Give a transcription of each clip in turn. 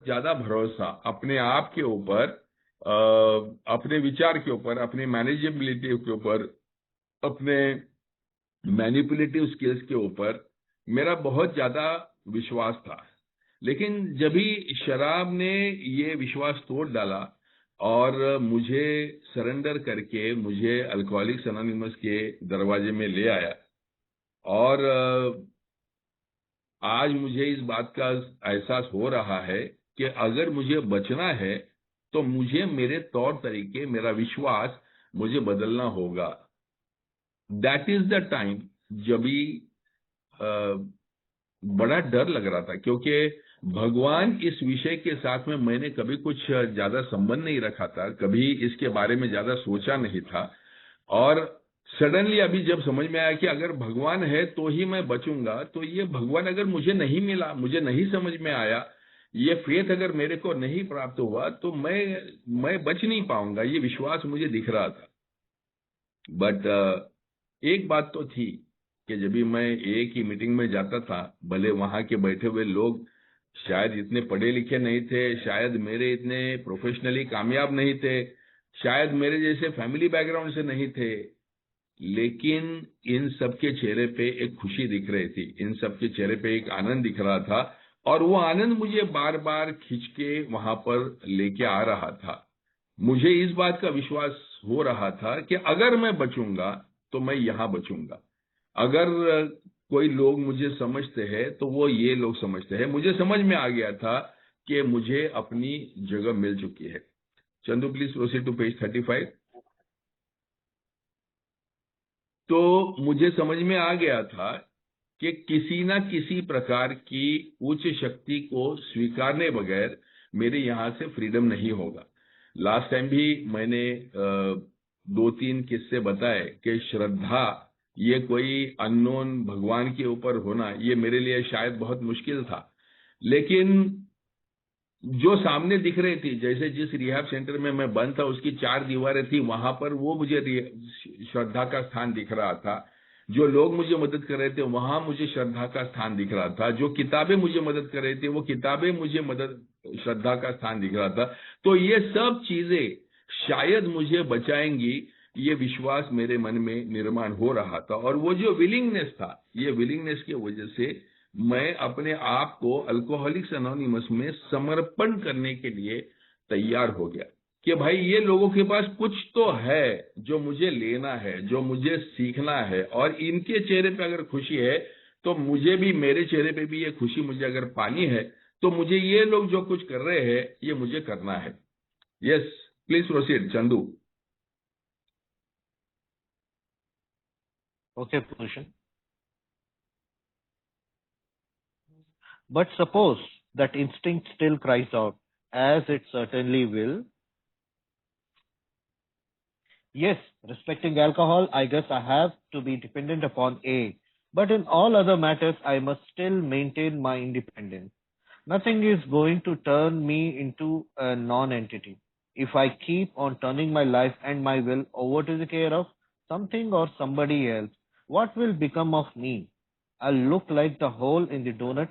ज्यादा भरोसा अपने आप के ऊपर, अपने विचार के ऊपर, अपने मैनेजेबिलिटी के ऊपर, अपने मैनिपुलेटिव स्किल्स के ऊपर मेरा बहुत ज्यादा विश्वास था। लेकिन जब भी शराब ने ये विश्वास तोड़ डाला और मुझे सरेंडर करके मुझे अल्कोहलिक्स अनोनिमस के दरवाजे में ले आया, और आज मुझे इस बात का एहसास हो रहा है कि अगर मुझे बचना है तो मुझे मेरे तौर तरीके, मेरा विश्वास मुझे बदलना होगा। दैट इज द टाइम जब भी बड़ा डर लग रहा था, क्योंकि भगवान इस विषय के साथ में मैंने कभी कुछ ज्यादा संबंध नहीं रखा था, कभी इसके बारे में ज्यादा सोचा नहीं था। और सडनली अभी जब समझ में आया कि अगर भगवान है तो ही मैं बचूंगा, तो ये भगवान अगर मुझे नहीं मिला, मुझे नहीं समझ में आया, ये फेथ अगर मेरे को नहीं प्राप्त हुआ, तो मैं बच नहीं पाऊंगा, ये विश्वास मुझे दिख रहा था। बट एक बात तो थी कि जब भी मैं एक ही मीटिंग में जाता था, भले वहां के बैठे हुए लोग शायद इतने पढ़े लिखे नहीं थे, शायद मेरे इतने प्रोफेशनली कामयाब नहीं थे, शायद मेरे जैसे फैमिली बैकग्राउंड से नहीं थे, लेकिन इन सबके चेहरे पे एक खुशी दिख रही थी, इन सबके चेहरे पे एक आनंद दिख रहा था। और वो आनंद मुझे बार बार खींच के वहां पर लेके आ रहा था। मुझे इस बात का विश्वास हो रहा था कि अगर मैं बचूंगा तो मैं यहां बचूंगा। अगर कोई लोग मुझे समझते हैं तो वो ये लोग समझते हैं। मुझे समझ में आ गया था कि मुझे अपनी जगह मिल चुकी है। Chandu please proceed to page 35। तो मुझे समझ में आ गया था कि किसी ना किसी प्रकार की उच्च शक्ति को स्वीकारने बगैर मेरे यहां से फ्रीडम नहीं होगा। लास्ट टाइम भी मैंने दो तीन किस्से बताए कि श्रद्धा, ये कोई अननोन भगवान के ऊपर होना, ये मेरे लिए शायद बहुत मुश्किल था। लेकिन जो सामने दिख रही थी, जैसे जिस रिहैब सेंटर में मैं बंद था उसकी चार दीवारें थी, वहां पर वो मुझे श्रद्धा का स्थान दिख रहा था। जो लोग मुझे मदद कर रहे थे वहां मुझे श्रद्धा का स्थान दिख रहा था। जो किताबें मुझे मदद कर रही थी वो किताबें मुझे मदद, श्रद्धा का स्थान दिख रहा था। तो ये सब चीजें शायद मुझे बचाएंगी, ये विश्वास मेरे मन में निर्माण हो रहा था। और वो जो विलिंगनेस था, ये विलिंगनेस की वजह से मैं अपने आप को अल्कोहलिक्स अनोनिमस में समर्पण करने के लिए तैयार हो गया कि भाई ये लोगों के पास कुछ तो है जो मुझे लेना है, जो मुझे सीखना है, और इनके चेहरे पे अगर खुशी है तो मुझे भी, मेरे चेहरे पे भी ये खुशी मुझे अगर पानी है, तो मुझे ये लोग जो कुछ कर रहे हैं ये मुझे करना है। Yes, please proceed Chandu. Okay, Bhushan. But suppose that instinct still cries out, as it certainly will. Yes, respecting alcohol, I guess I have to be dependent upon A. But in all other matters, I must still maintain my independence. Nothing is going to turn me into a non-entity. If I keep on turning my life and my will over to the care of something or somebody else, what will become of me? I'll look like the hole in the donut.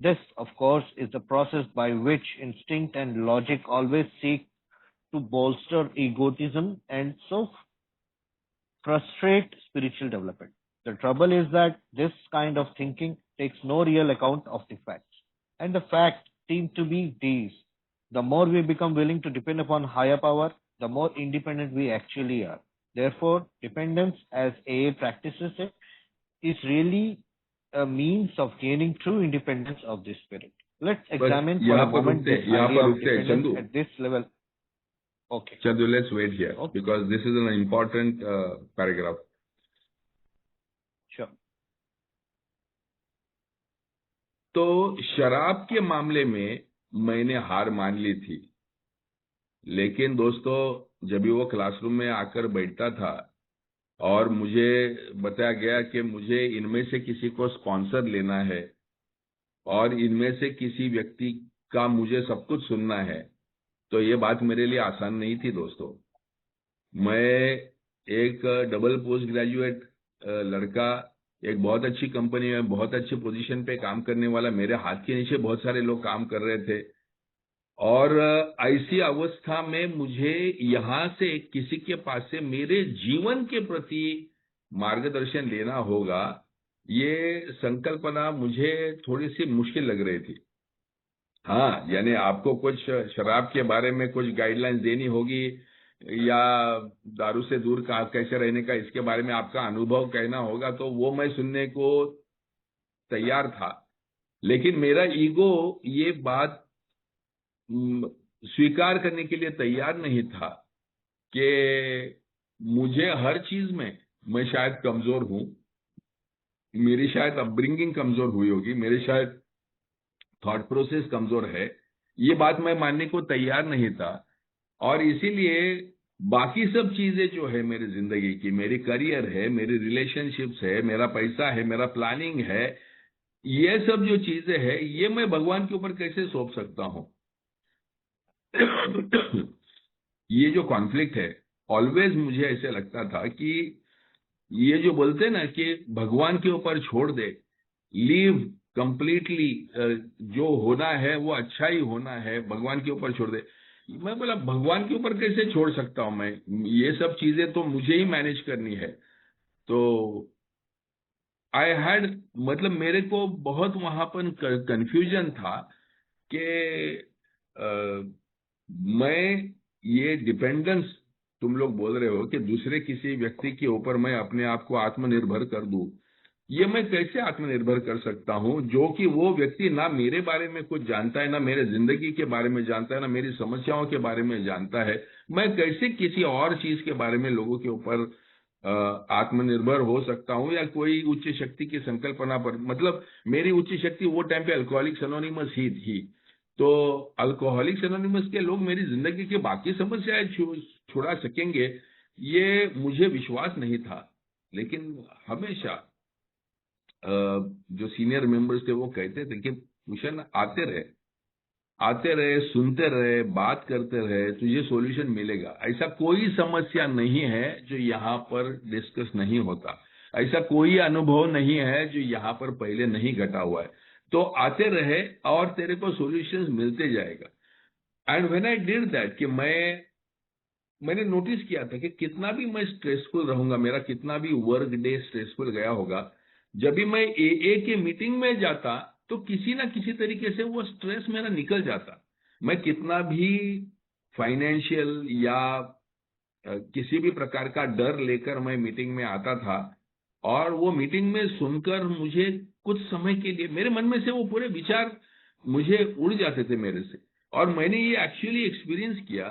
This, of course, is the process by which instinct and logic always seek to bolster egotism and so frustrate spiritual development. The trouble is that this kind of thinking takes no real account of the facts. And the facts seem to be these. The more we become willing to depend upon higher power, the more independent we actually are. Therefore, dependence, as AA practices it, is really a means of gaining true independence of the spirit. Let's बस examine for यहाँ a पर moment रुकते this हैं, यहाँ idea पर of रुकते हैं dependence Chandu. at this level. Okay. Chandu, let's wait here Okay. because this is an important paragraph. Sure. तो शराब के मामले में मैंने हार मान ली थी, लेकिन दोस्तों जब भी वो क्लासरूम में आकर बैठता था और मुझे बताया गया कि मुझे इनमें से किसी को स्पॉन्सर लेना है और इनमें से किसी व्यक्ति का मुझे सब कुछ सुनना है, तो ये बात मेरे लिए आसान नहीं थी दोस्तों। मैं एक डबल पोस्ट ग्रेजुएट लड़का, एक बहुत अच्छी कंपनी में बहुत अच्छी पोजीशन पे काम करने वाला, मेरे हाथ के नीचे बहुत सारे लोग काम कर रहे थे, और ऐसी अवस्था में मुझे यहाँ से किसी के पास से मेरे जीवन के प्रति मार्गदर्शन लेना होगा, ये संकल्पना मुझे थोड़ी सी मुश्किल लग रही थी। हाँ, यानी आपको कुछ शराब के बारे में कुछ गाइडलाइंस देनी होगी, या दारू से दूर का कैसे रहने का, इसके बारे में आपका अनुभव कहना होगा, तो वो मैं सुनने को तैयार था। लेकिन मेरा ईगो ये बात स्वीकार करने के लिए तैयार नहीं था कि मुझे हर चीज में मैं शायद कमजोर हूं, मेरी शायद अपब्रिंगिंग कमजोर हुई होगी, मेरे शायद थॉट प्रोसेस कमजोर है, ये बात मैं मानने को तैयार नहीं था। और इसीलिए बाकी सब चीजें जो है मेरी जिंदगी की, मेरी करियर है, मेरी रिलेशनशिप्स है, मेरा पैसा है, मेरा प्लानिंग है, ये सब जो चीजें है, ये मैं भगवान के ऊपर कैसे सौंप सकता हूं? ये जो कॉन्फ्लिक्ट है, ऑलवेज मुझे ऐसे लगता था कि ये जो बोलते हैं ना कि भगवान के ऊपर छोड़ दे, लीव कंप्लीटली, जो होना है वो अच्छा ही होना है, भगवान के ऊपर छोड़ दे। मैं बोला भगवान के ऊपर कैसे छोड़ सकता हूं मैं, ये सब चीजें तो मुझे ही मैनेज करनी है। तो आई हैड, मतलब मेरे को बहुत वहां पर कंफ्यूजन था कि मैं ये डिपेंडेंस, तुम लोग बोल रहे हो कि दूसरे किसी व्यक्ति के ऊपर मैं अपने आप को आत्मनिर्भर कर दूं, ये मैं कैसे आत्मनिर्भर कर सकता हूं, जो कि वो व्यक्ति ना मेरे बारे में कुछ जानता है, ना मेरे जिंदगी के बारे में जानता है, ना मेरी समस्याओं के बारे में जानता है। मैं कैसे किसी और चीज के बारे में लोगों के ऊपर आत्मनिर्भर हो सकता हूं, या कोई उच्च शक्ति की संकल्पना पर, मतलब मेरी उच्च शक्ति वो टाइम पे अल्कोहलिक्स एनोनिमस ही थी। तो अल्कोहलिक्स एनोनिमस के लोग मेरी जिंदगी की बाकी समस्याएं छुड़ा सकेंगे, ये मुझे विश्वास नहीं था। लेकिन हमेशा जो सीनियर मेंबर्स थे वो कहते थे कि भूषण आते रहे, सुनते रहे, बात करते रहे, तुझे सॉल्यूशन मिलेगा। ऐसा कोई समस्या नहीं है जो यहाँ पर डिस्कस नहीं होता, ऐसा कोई अनुभव नहीं है जो यहाँ पर पहले नहीं घटा हुआ है। तो आते रहे और तेरे को सॉल्यूशंस मिलते जाएगा। And when I did that, कि मैंने नोटिस किया था कि कितना भी मैं स्ट्रेसफुल रहूंगा, मेरा कितना भी वर्क डे स्ट्रेसफुल गया होगा, जब भी मैं एए के मीटिंग में जाता तो किसी ना किसी तरीके से वो स्ट्रेस मेरा निकल जाता। मैं कितना भी फाइनेंशियल या किसी भी प्रकार का डर लेकर मैं मीटिंग में आता था, और वो मीटिंग में सुनकर मुझे कुछ समय के लिए मेरे मन में से वो पूरे विचार मुझे उड़ जाते थे मेरे से। और मैंने ये एक्चुअली एक्सपीरियंस किया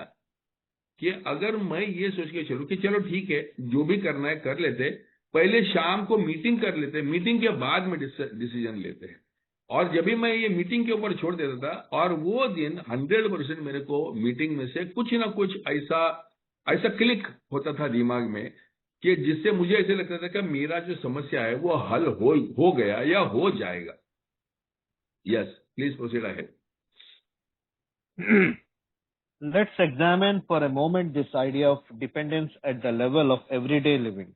कि अगर मैं ये सोच के चलूं कि चलो ठीक है, जो भी करना है कर लेते, पहले शाम को मीटिंग कर लेते, मीटिंग के बाद में डिसीजन लेते हैं, और जब भी मैं ये मीटिंग के ऊपर छोड़ देता था, और वो दिन 100% मेरे को मीटिंग में से कुछ ना कुछ ऐसा ऐसा क्लिक होता था दिमाग में, कि जिससे मुझे ऐसे लगता था कि मेरा जो समस्या है वो हल हो गया या हो जाएगा। Yes, please proceed ahead. Let's examine for a moment this idea of dependence at the level of everyday living.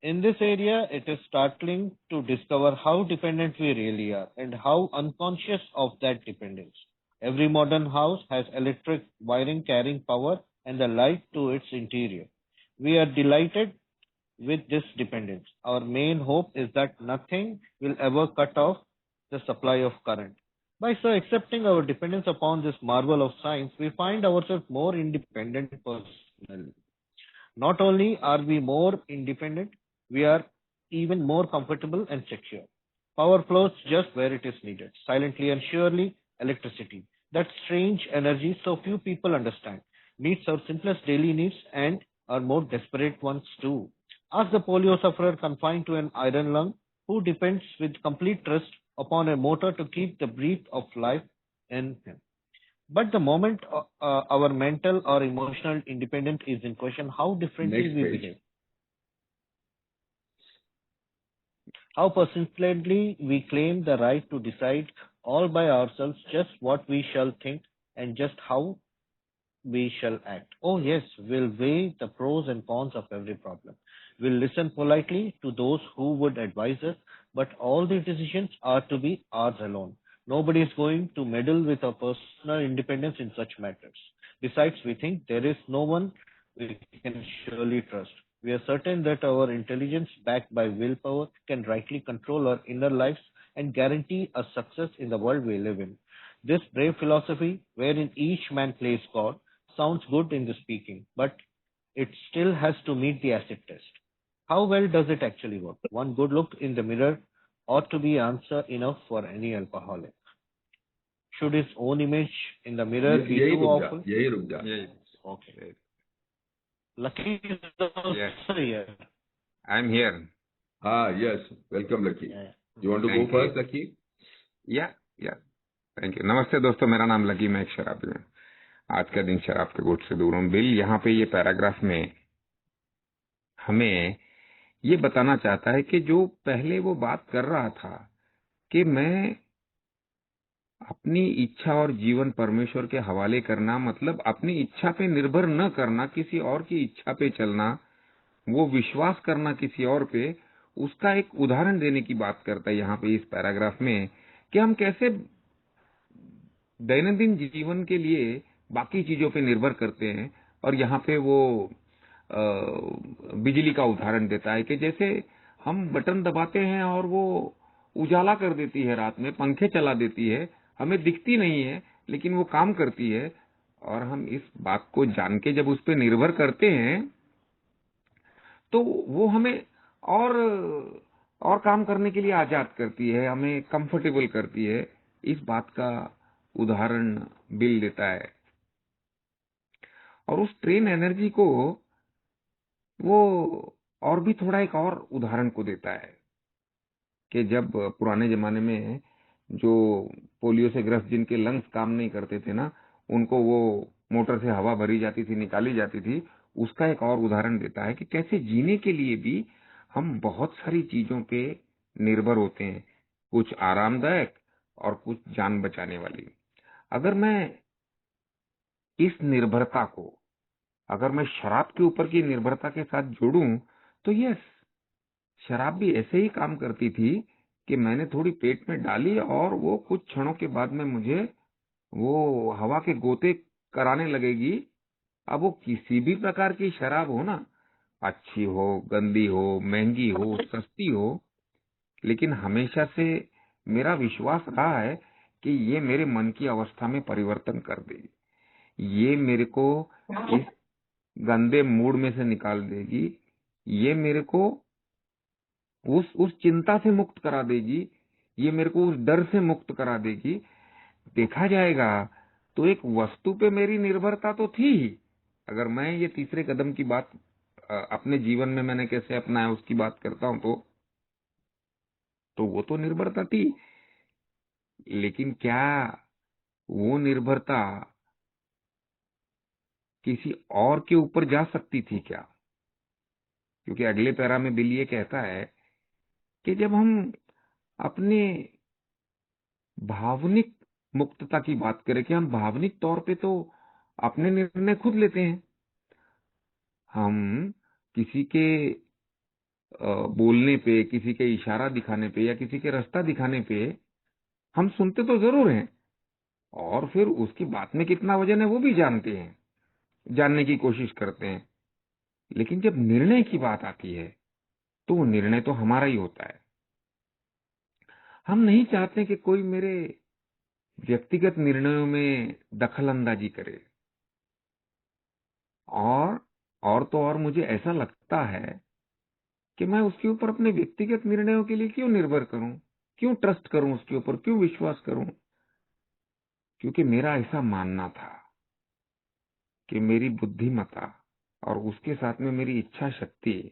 In this area, it is startling to discover how dependent we really are and how unconscious of that dependence. Every modern house has electric wiring carrying power and the light to its interior. We are delighted with this dependence. Our main hope is that nothing will ever cut off the supply of current. By so accepting our dependence upon this marvel of science, we find ourselves more independent personally. Not only are we more independent, we are even more comfortable and secure. Power flows just where it is needed, silently and surely. Electricity, that strange energy so few people understand, meets our simplest daily needs and our more desperate ones too. Ask the polio sufferer confined to an iron lung who depends with complete trust upon a motor to keep the breath of life in him. But the moment our mental or emotional independence is in question, how differently next we page. behave, how persistently we claim the right to decide all by ourselves just what we shall think and just how we shall act. Oh, yes, we'll weigh the pros and cons of every problem. We'll listen politely to those who would advise us, but all the decisions are to be ours alone. Nobody is going to meddle with our personal independence in such matters. Besides, we think there is no one we can surely trust. We are certain that our intelligence, backed by willpower, can rightly control our inner lives and guarantee us success in the world we live in. This brave philosophy, wherein each man plays God, sounds good in the speaking, but it still has to meet the acid test. How well does it actually work? One good look in the mirror ought to be answer enough for any alcoholic. Should his own image in the mirror be यही too रुक जा, awful? यही रुक जा. Yeah. Okay. Lucky is Yes. also here. I'm here. Yes, welcome Lucky. Yeah. You want to go Thank you. first, Lucky? Yeah. Thank you. नमस्ते दोस्तों, मेरा नाम लकी, मैं एक शराबी हूँ. आज का दिन शराब के गुट से दूर हूँ. बिल यहाँ पे ये पैराग्राफ में हमें ये बताना चाहता है कि जो पहले वो बात कर रहा था कि मैं अपनी इच्छा और जीवन परमेश्वर के हवाले करना, मतलब अपनी इच्छा पे निर्भर न करना, किसी और की इच्छा पे चलना, वो विश्वास करना किसी और पे, उसका एक उदाहरण देने की बात करता है यहाँ पे इस पैराग्राफ में कि हम कैसे दैनंदिन जीवन के लिए बाकी चीजों पे निर्भर करते हैं. और यहाँ पे वो बिजली का उदाहरण देता है कि जैसे हम बटन दबाते हैं और वो उजाला कर देती है, रात में पंखे चला देती है, हमें दिखती नहीं है लेकिन वो काम करती है. और हम इस बात को जान के जब उस पर निर्भर करते हैं तो वो हमें और काम करने के लिए आजाद करती है, हमें कंफर्टेबल करती है. इस बात का उदाहरण बिल देता है. और उस ट्रेन एनर्जी को वो और भी थोड़ा एक और उदाहरण को देता है कि जब पुराने जमाने में जो पोलियो से ग्रस्त जिनके लंग्स काम नहीं करते थे ना, उनको वो मोटर से हवा भरी जाती थी, निकाली जाती थी. उसका एक और उदाहरण देता है कि कैसे जीने के लिए भी हम बहुत सारी चीजों पे निर्भर होते हैं, कुछ आरामदायक और कुछ जान बचाने वाली. अगर मैं इस निर्भरता को, अगर मैं शराब के ऊपर की निर्भरता के साथ जोड़ूं तो यस, शराब भी ऐसे ही काम करती थी कि मैंने थोड़ी पेट में डाली और वो कुछ क्षणों के बाद में मुझे वो हवा के गोते कराने लगेगी. अब वो किसी भी प्रकार की शराब हो ना, अच्छी हो, गंदी हो, महंगी हो, सस्ती हो, लेकिन हमेशा से मेरा विश्वास रहा है कि ये मेरे मन की अवस्था में परिवर्तन कर देगी, ये मेरे को इस गंदे मूड में से निकाल देगी, ये मेरे को उस चिंता से मुक्त करा देगी, ये मेरे को उस डर से मुक्त करा देगी. देखा जाएगा तो एक वस्तु पे मेरी निर्भरता तो थी ही. अगर मैं ये तीसरे कदम की बात अपने जीवन में मैंने कैसे अपनाया उसकी बात करता हूं तो वो तो निर्भरता थी, लेकिन क्या वो निर्भरता किसी और के ऊपर जा सकती थी क्या? क्योंकि अगले पैरा में बिल ये कहता है कि जब हम अपने भावनिक मुक्तता की बात करें कि हम भावनिक तौर पे तो अपने निर्णय खुद लेते हैं. हम किसी के बोलने पे, किसी के इशारा दिखाने पे या किसी के रास्ता दिखाने पे हम सुनते तो जरूर हैं, और फिर उसकी बात में कितना वजन है वो भी जानते हैं, जानने की कोशिश करते हैं. लेकिन जब निर्णय की बात आती है तो वो निर्णय तो हमारा ही होता है. हम नहीं चाहते कि कोई मेरे व्यक्तिगत निर्णयों में दखल अंदाजी करे. और तो और मुझे ऐसा लगता है कि मैं उसके ऊपर अपने व्यक्तिगत निर्णयों के लिए क्यों निर्भर करूं, क्यों ट्रस्ट करूं उसके ऊपर, क्यों विश्वास करूं? क्योंकि मेरा ऐसा मानना था कि मेरी बुद्धिमत्ता और उसके साथ में मेरी इच्छा शक्ति,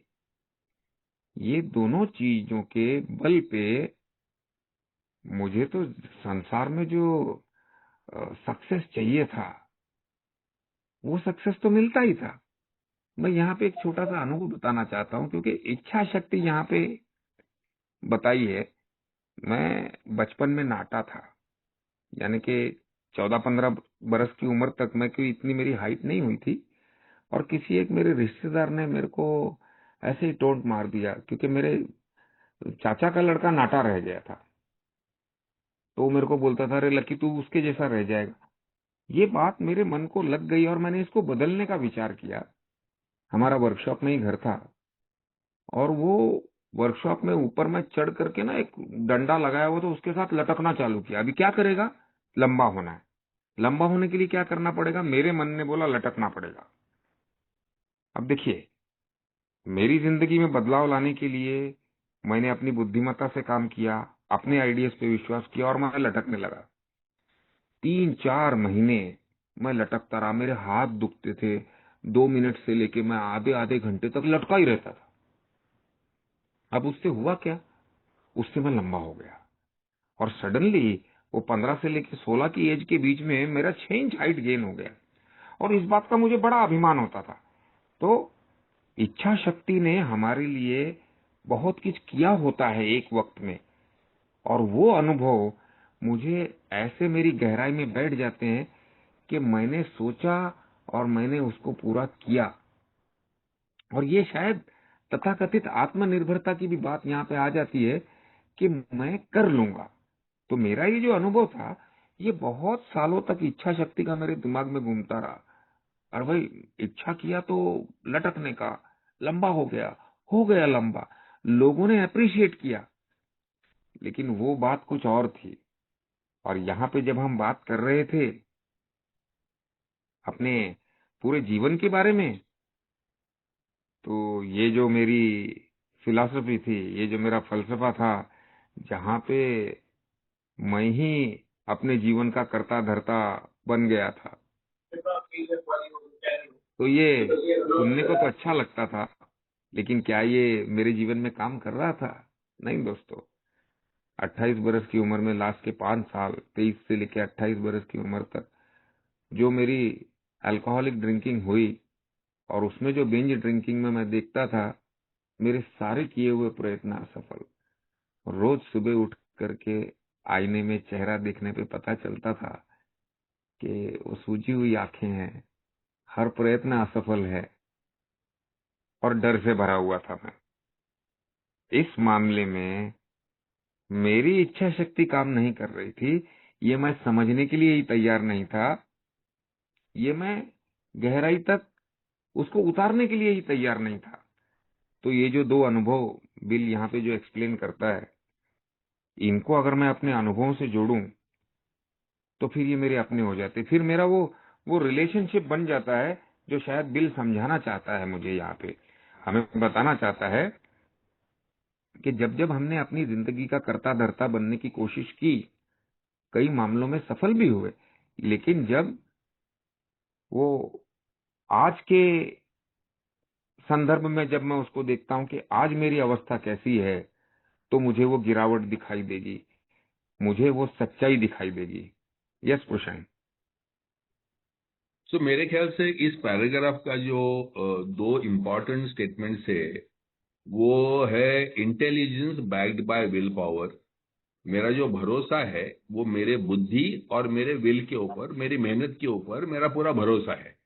ये दोनों चीजों के बल पे मुझे तो संसार में जो सक्सेस चाहिए था वो सक्सेस तो मिलता ही था. मैं यहाँ पे एक छोटा सा अनुभव बताना चाहता हूँ, क्योंकि इच्छा शक्ति यहाँ पे बताई है. मैं बचपन में नाटा था, यानी कि 14-15 बरस की उम्र तक मैं, कोई इतनी मेरी हाइट नहीं हुई थी, और किसी एक मेरे रिश्तेदार ने मेरे को ऐसे ही टोंट मार दिया क्योंकि मेरे चाचा का लड़का नाटा रह गया था. तो वो मेरे को बोलता था, अरे लकी तू उसके जैसा रह जाएगा। ये बात मेरे मन को लग गई और मैंने इसको बदलने का विचार किया। हमारा वर्कशॉप में ही घर था, और वो वर्कशॉप में ऊपर मैं चढ़ करके ना एक डंडा लगाया हुआ, तो उसके साथ लटकना चालू किया। अभी क्या करेगा, लंबा होना है। लंबा होने के लिए क्या करना पड़ेगा, मेरे मन ने बोला लटकना पड़ेगा। अब देखिए, मेरी जिंदगी में बदलाव लाने के लिए मैंने अपनी बुद्धिमत्ता से काम किया, अपने आइडियाज पे विश्वास किया, और मैं लटकने लगा। 3-4 महीने मैं लटकता रहा। मेरे हाथ दुखते थे। 2 मिनट से लेके मैं आधे आधे घंटे तक लटका ही रहता था। अब उससे हुआ क्या, उससे मैं लंबा हो गया। और सडनली वो 15 से लेके 16 की एज के बीच में मेरा 6 इंच हाइट गेन हो गया। और इस बात का मुझे बड़ा अभिमान होता था। तो इच्छा शक्ति ने हमारे लिए बहुत कुछ किया होता है एक वक्त में, और वो अनुभव मुझे ऐसे मेरी गहराई में बैठ जाते हैं कि मैंने सोचा और मैंने उसको पूरा किया। और ये शायद तथाकथित आत्मनिर्भरता की भी बात यहाँ पे आ जाती है कि मैं कर लूंगा। तो मेरा ये जो अनुभव था, ये बहुत सालों तक इच्छा शक्ति का मेरे दिमाग में घूमता रहा। और भाई, इच्छा किया तो लटकने का, लंबा हो गया लंबा। लोगों ने अप्रिशिएट किया, लेकिन वो बात कुछ और थी। और यहाँ पे जब हम बात कर रहे थे अपने पूरे जीवन के बारे में, तो ये जो मेरी फिलॉसफी थी, ये जो मेरा फलसफा था, जहाँ पे मैं ही अपने जीवन का कर्ता धर्ता बन गया था, तो ये सुनने को तो अच्छा लगता था, लेकिन क्या ये मेरे जीवन में काम कर रहा था? नहीं दोस्तों। 28 बरस की उम्र में, लास्ट के 5 साल, 23 से लेकर 28 बरस की उम्र तक, जो मेरी अल्कोहलिक ड्रिंकिंग हुई, और उसमें जो बिंज ड्रिंकिंग में मैं देखता था, मेरे सारे किए हुए प्रयत्न असफल। रोज सुबह उठ करके आईने में चेहरा देखने पे पता चलता था कि वो सूजी हुई आंखें हैं, हर प्रयत्न असफल है, और डर से भरा हुआ था मैं। इस मामले में मेरी इच्छा शक्ति काम नहीं कर रही थी, ये मैं समझने के लिए ही तैयार नहीं था। ये मैं गहराई तक उसको उतारने के लिए ही तैयार नहीं था। तो ये जो दो अनुभव बिल यहाँ पे जो एक्सप्लेन करता है, इनको अगर मैं अपने अनुभवों से जोड़ूं, तो फिर ये मेरे अपने हो जाते। फिर मेरा वो रिलेशनशिप बन जाता है, जो शायद बिल समझाना चाहता है मुझे यहाँ पे, हमें बताना चाहता है कि जब जब हमने अपनी जिंदगी का कर्ता धर्ता बनने की कोशिश की, कई मामलों में सफल भी हुए, लेकिन जब वो आज के संदर्भ में जब मैं उसको देखता हूं कि आज मेरी अवस्था कैसी है, तो मुझे वो गिरावट दिखाई देगी, मुझे वो सच्चाई दिखाई देगी। यस प्रशांत। सो मेरे ख्याल से इस पैराग्राफ का जो दो इम्पोर्टेंट स्टेटमेंट्स है, वो है intelligence backed by will power. मेरा जो भरोसा है वो मेरे बुद्धि और मेरे विल के ऊपर, मेरी मेहनत के ऊपर मेरा पूरा भरोसा है।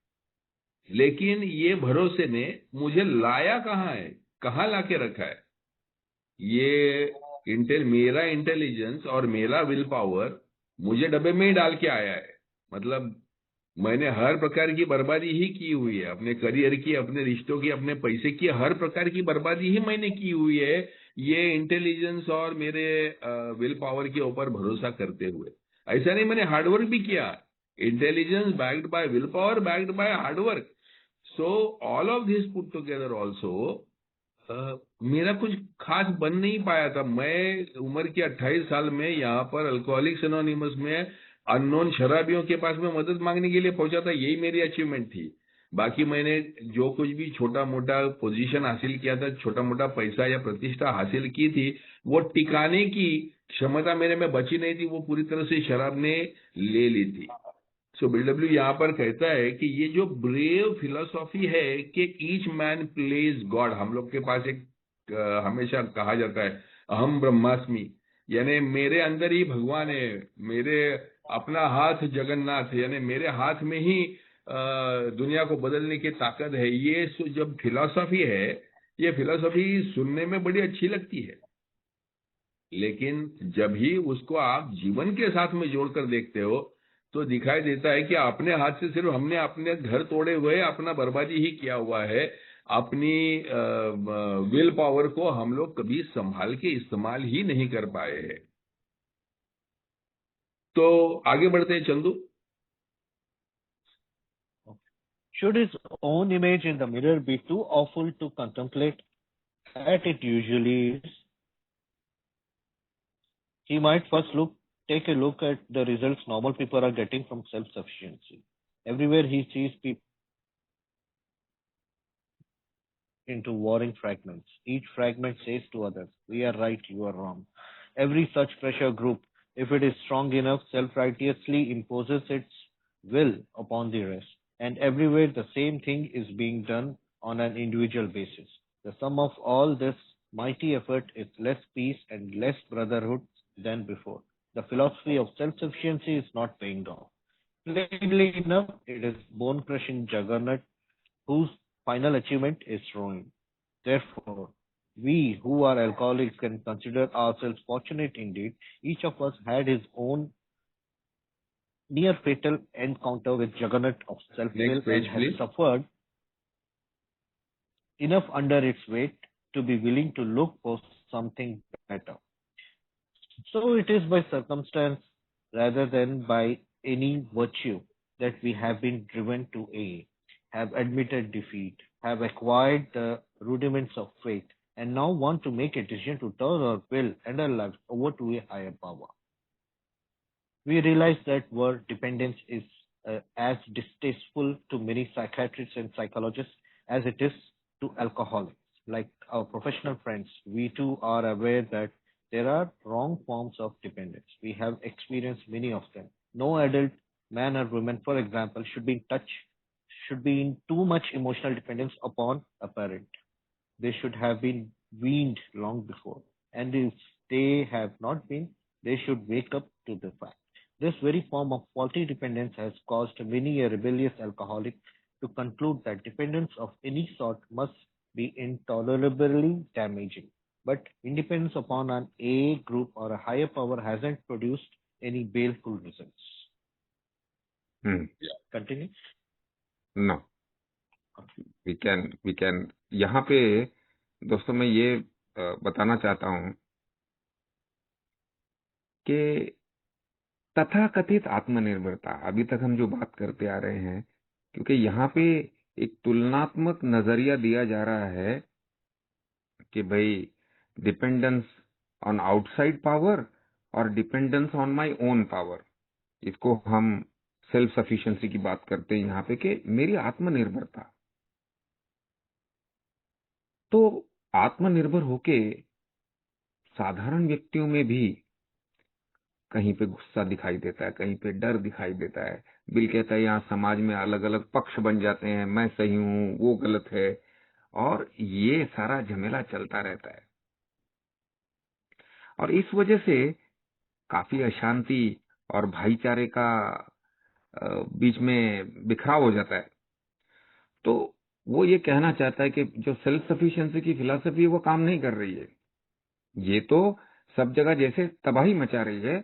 लेकिन ये भरोसे ने मुझे लाया कहाँ है, कहाँ लाके रखा है? ये मेरा इंटेलिजेंस और मेरा विल पावर मुझे डब्बे में ही डाल के आया है। मतलब मैंने हर प्रकार की बर्बादी ही की हुई है, अपने करियर की, अपने रिश्तों की, अपने पैसे की, हर प्रकार की बर्बादी ही मैंने की हुई है, ये इंटेलिजेंस और मेरे विल पावर के ऊपर भरोसा करते हुए। ऐसा नहीं, मैंने हार्डवर्क भी किया। Intelligence backed by will power, backed by hard work. So all of this put together also मेरा कुछ खास बन नहीं पाया था। मैं उम्र के 28 साल में यहाँ पर अल्कोहलिक्स एनोनिमस में अननोन शराबियों के पास में मदद मांगने के लिए पहुंचा था। यही मेरी अचीवमेंट थी। बाकी मैंने जो कुछ भी छोटा मोटा पोजीशन हासिल किया था, छोटा मोटा पैसा या प्रतिष्ठा हासिल की थी, वो टिकाने की क्षमता मेरे में बची नहीं थी, वो पूरी तरह से शराब ने ले ली थी। सो BW यहाँ पर कहता है कि ये जो ब्रेव फिलोसॉफी है कि ईच मैन प्लेज गॉड, हम लोग के पास एक हमेशा कहा जाता है अहम ब्रह्मास्मि, यानी मेरे अंदर ही भगवान है, मेरे अपना हाथ जगन्नाथ है, यानी मेरे हाथ में ही दुनिया को बदलने की ताकत है। ये जब फिलोसॉफी है, ये फिलोसॉफी सुनने में बड़ी अच्छी लगती है, लेकिन जब ही उसको आप जीवन के साथ में जोड़कर देखते हो तो दिखाई देता है कि अपने हाथ से सिर्फ हमने अपने घर तोड़े हुए, अपना बर्बादी ही किया हुआ है। अपनी विल पावर को हम लोग कभी संभाल के इस्तेमाल ही नहीं कर पाए हैं। तो आगे बढ़ते हैं Chandu. Should his own image in the mirror be too awful to contemplate, as it usually is? He might first take a look at the results normal people are getting from self-sufficiency. Everywhere he sees people into warring fragments. Each fragment says to others, "We are right, you are wrong." Every such pressure group, if it is strong enough, self-righteously imposes its will upon the rest. And everywhere the same thing is being done on an individual basis. The sum of all this mighty effort is less peace and less brotherhood than before. The philosophy of self-sufficiency is not paying off. Plainly enough, it is bone-crushing juggernaut whose final achievement is ruin. Therefore, we who are alcoholics can consider ourselves fortunate indeed. Each of us had his own near fatal encounter with juggernaut of self-will Next and page, has please. suffered enough under its weight to be willing to look for something better. So it is by circumstance rather than by any virtue that we have been driven to A, have admitted defeat, have acquired the rudiments of faith, and now want to make a decision to turn our will and our lives over to a higher power. We realize that word dependence is as distasteful to many psychiatrists and psychologists as it is to alcoholics. Like our professional friends, we too are aware that there are wrong forms of dependence. We have experienced many of them. No adult man or woman, for example, should be in too much emotional dependence upon a parent. They should have been weaned long before. And if they have not been, they should wake up to the fact. This very form of faulty dependence has caused many a rebellious alcoholic to conclude that dependence of any sort must be intolerably damaging. But independence upon an A group or a higher power hasn't produced any baleful results. Continue. No. we can यहाँ पे दोस्तों मैं ये बताना चाहता हूँ कि तथाकथित आत्मनिर्भरता, अभी तक हम जो बात करते आ रहे हैं, क्योंकि यहाँ पे एक तुलनात्मक नजरिया दिया जा रहा है कि भाई डिपेंडेंस ऑन आउटसाइड पावर और dependence on my own power, इसको हम सेल्फ सफिशिएंसी की बात करते हैं यहाँ पे कि मेरी आत्मनिर्भरता। तो आत्मनिर्भर होके साधारण व्यक्तियों में भी कहीं पे गुस्सा दिखाई देता है, कहीं पे डर दिखाई देता है। बिल कहता है यहाँ समाज में अलग अलग पक्ष बन जाते हैं, मैं सही हूँ, वो गलत है, और ये सारा झमेला चलता रहता है। और इस वजह से काफी अशांति और भाईचारे का बीच में बिखराव हो जाता है। तो वो ये कहना चाहता है कि जो सेल्फ सफिशिएंसी की फिलॉसफी है वो काम नहीं कर रही है, ये तो सब जगह जैसे तबाही मचा रही है।